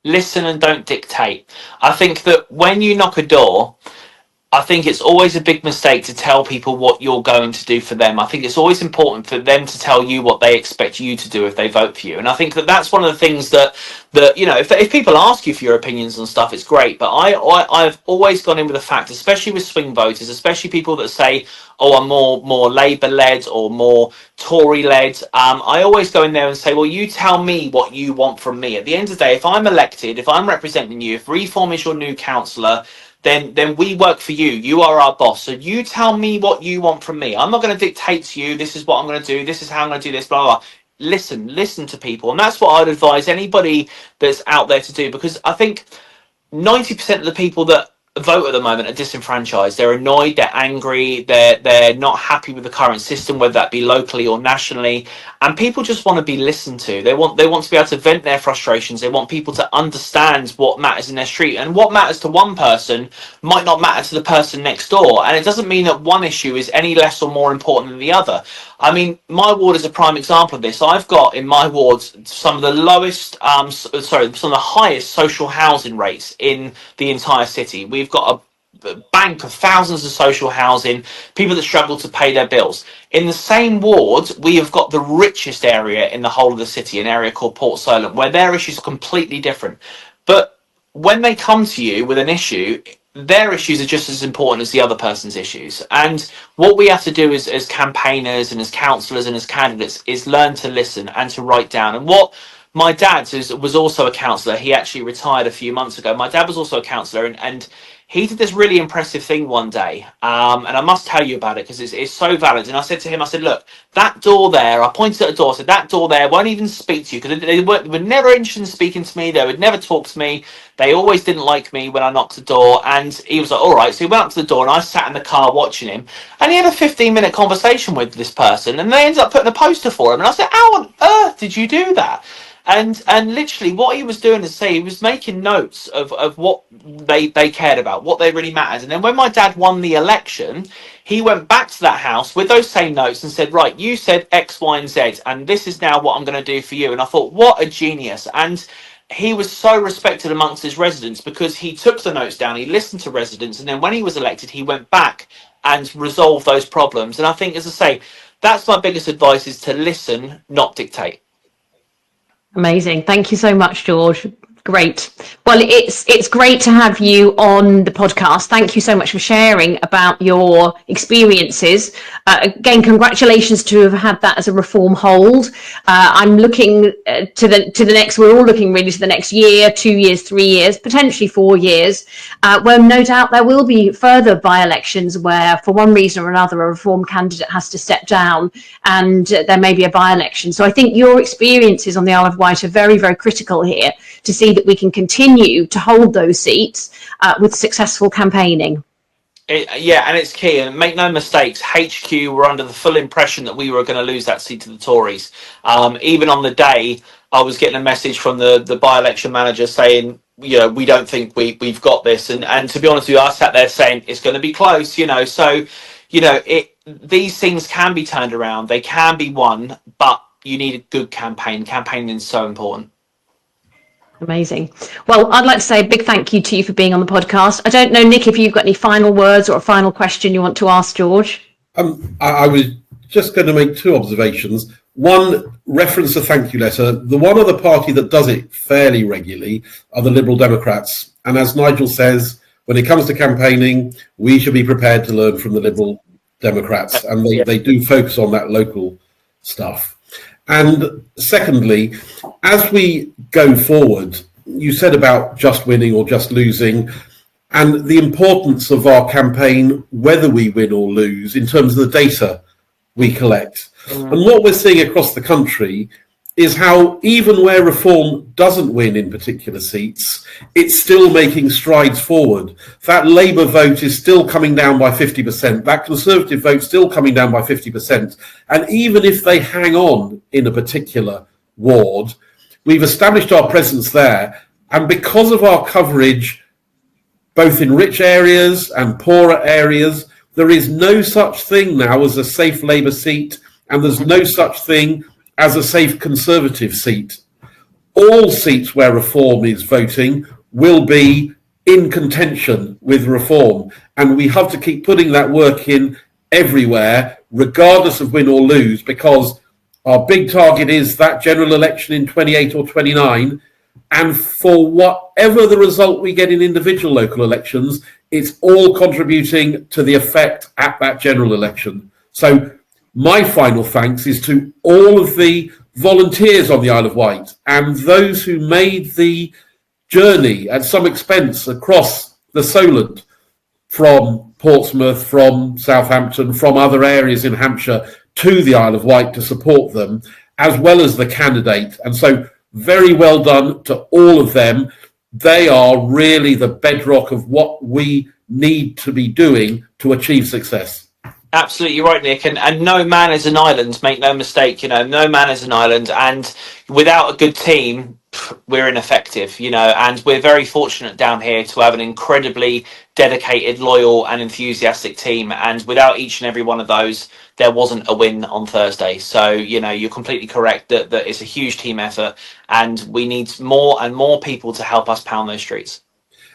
Listen and don't dictate. I think that when you knock a door, I think it's always a big mistake to tell people what you're going to do for them. I think it's always important for them to tell you what they expect you to do if they vote for you. And I think that that's one of the things that if people ask you for your opinions on stuff, it's great. But I've always gone in with the fact, especially with swing voters, especially people that say, oh, I'm more Labour-led or more Tory-led. I always go in there and say, well, you tell me what you want from me. At the end of the day, if I'm elected, if I'm representing you, if Reform is your new councillor, then we work for you. You are our boss. So you tell me what you want from me. I'm not going to dictate to you, this is what I'm going to do, this is how I'm going to do this, blah, blah, blah. Listen to people. And that's what I'd advise anybody that's out there to do, because I think 90% of the people that vote at the moment are disenfranchised. They're annoyed, they're angry, they're not happy with the current system, whether that be locally or nationally. And people just want to be listened to. They want to be able to vent their frustrations. They want people to understand what matters in their street, and what matters to one person might not matter to the person next door. And it doesn't mean that one issue is any less or more important than the other. I mean, my ward is a prime example of this. I've got in my ward some of the lowest, some of the highest social housing rates in the entire city. We've got a bank of thousands of social housing, people that struggle to pay their bills. In the same ward, we have got the richest area in the whole of the city, an area called Port Solent, where their issues are completely different. But when they come to you with an issue, their issues are just as important as the other person's issues. And what we have to do as campaigners and as councillors and as candidates is learn to listen and to write down. And what my dad was also a councillor. He actually retired a few months ago. My dad was also a councillor, and he did this really impressive thing one day, and I must tell you about it because it's so valid. And I said to him, I said, look, that door there, I pointed at the door, I said, that door there won't even speak to you, because they were never interested in speaking to me. They would never talk to me. They always didn't like me when I knocked the door. And he was like, all right. So he went up to the door, and I sat in the car watching him, and he had a 15-minute conversation with this person, and they ended up putting a poster for him. And I said, how on earth did you do that? And literally what he was doing is he was making notes of what they cared about, what they really mattered. And then when my dad won the election, he went back to that house with those same notes and said, right, you said X, Y, and Z, and this is now what I'm going to do for you. And I thought, what a genius. And he was so respected amongst his residents because he took the notes down, he listened to residents, and then when he was elected, he went back and resolved those problems. And I think, as I say, that's my biggest advice, is to listen, not dictate. Amazing. Thank you so much, George. Great. Well, it's great to have you on the podcast. Thank you so much for sharing about your experiences. Again, congratulations to have had that as a reform hold. I'm looking to the next. We're all looking really to the next year, 2 years, 3 years, potentially 4 years. Where no doubt there will be further by-elections where, for one reason or another, a reform candidate has to step down, and there may be a by-election. So I think your experiences on the Isle of Wight are very, very critical here to see that we can continue to hold those seats with successful campaigning. Yeah, and it's key. And make no mistakes, HQ were under the full impression that we were going to lose that seat to the Tories. Even on the day, I was getting a message from the by-election manager saying, we don't think we've got this. And to be honest with you, I sat there saying it's going to be close, So, these things can be turned around. They can be won, but you need a good campaign. Campaigning is so important. Amazing. Well, I'd like to say a big thank you to you for being on the podcast. I don't know, Nick, if you've got any final words or a final question you want to ask George. I was just going to make 2 observations. One, reference a thank you letter. The one other party that does it fairly regularly are the Liberal Democrats. And as Nigel says, when it comes to campaigning, we should be prepared to learn from the Liberal Democrats. And they do focus on that local stuff. And secondly, as we go forward, you said about just winning or just losing, and the importance of our campaign, whether we win or lose, in terms of the data we collect. And what we're seeing across the country is how even where reform doesn't win in particular seats, it's still making strides forward. That Labour vote is still coming down by 50%. That Conservative vote still coming down by 50%. And even if they hang on in a particular ward, we've established our presence there. And because of our coverage, both in rich areas and poorer areas, there is no such thing now as a safe Labour seat, and there's no such thing as a safe Conservative seat. All seats where reform is voting will be in contention with reform, and we have to keep putting that work in everywhere, regardless of win or lose, because our big target is that general election in 28 or 29, and for whatever the result we get in individual local elections, it's all contributing to the effect at that general election. So my final thanks is to all of the volunteers on the Isle of Wight and those who made the journey at some expense across the Solent from Portsmouth, from Southampton, from other areas in Hampshire to the Isle of Wight to support them, as well as the candidate. And so very well done to all of them. They are really the bedrock of what we need to be doing to achieve success. Absolutely right, Nick. And no man is an island, make no mistake, no man is an island. And without a good team, we're ineffective, and we're very fortunate down here to have an incredibly dedicated, loyal and enthusiastic team. And without each and every one of those, there wasn't a win on Thursday. So, you're completely correct that it's a huge team effort, and we need more and more people to help us pound those streets.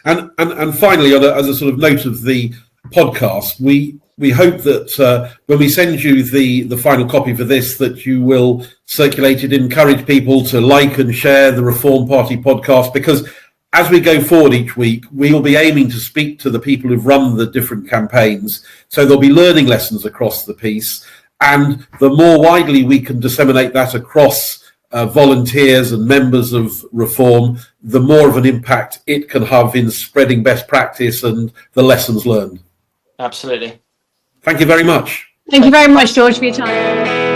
And finally, as a sort of note of the podcast, we hope that when we send you the final copy for this, that you will circulate it, encourage people to like and share the Reform Party podcast, because as we go forward each week, we will be aiming to speak to the people who've run the different campaigns. So there'll be learning lessons across the piece. And the more widely we can disseminate that across volunteers and members of Reform, the more of an impact it can have in spreading best practice and the lessons learned. Absolutely. Thank you very much. Thank you very much, George, for your time.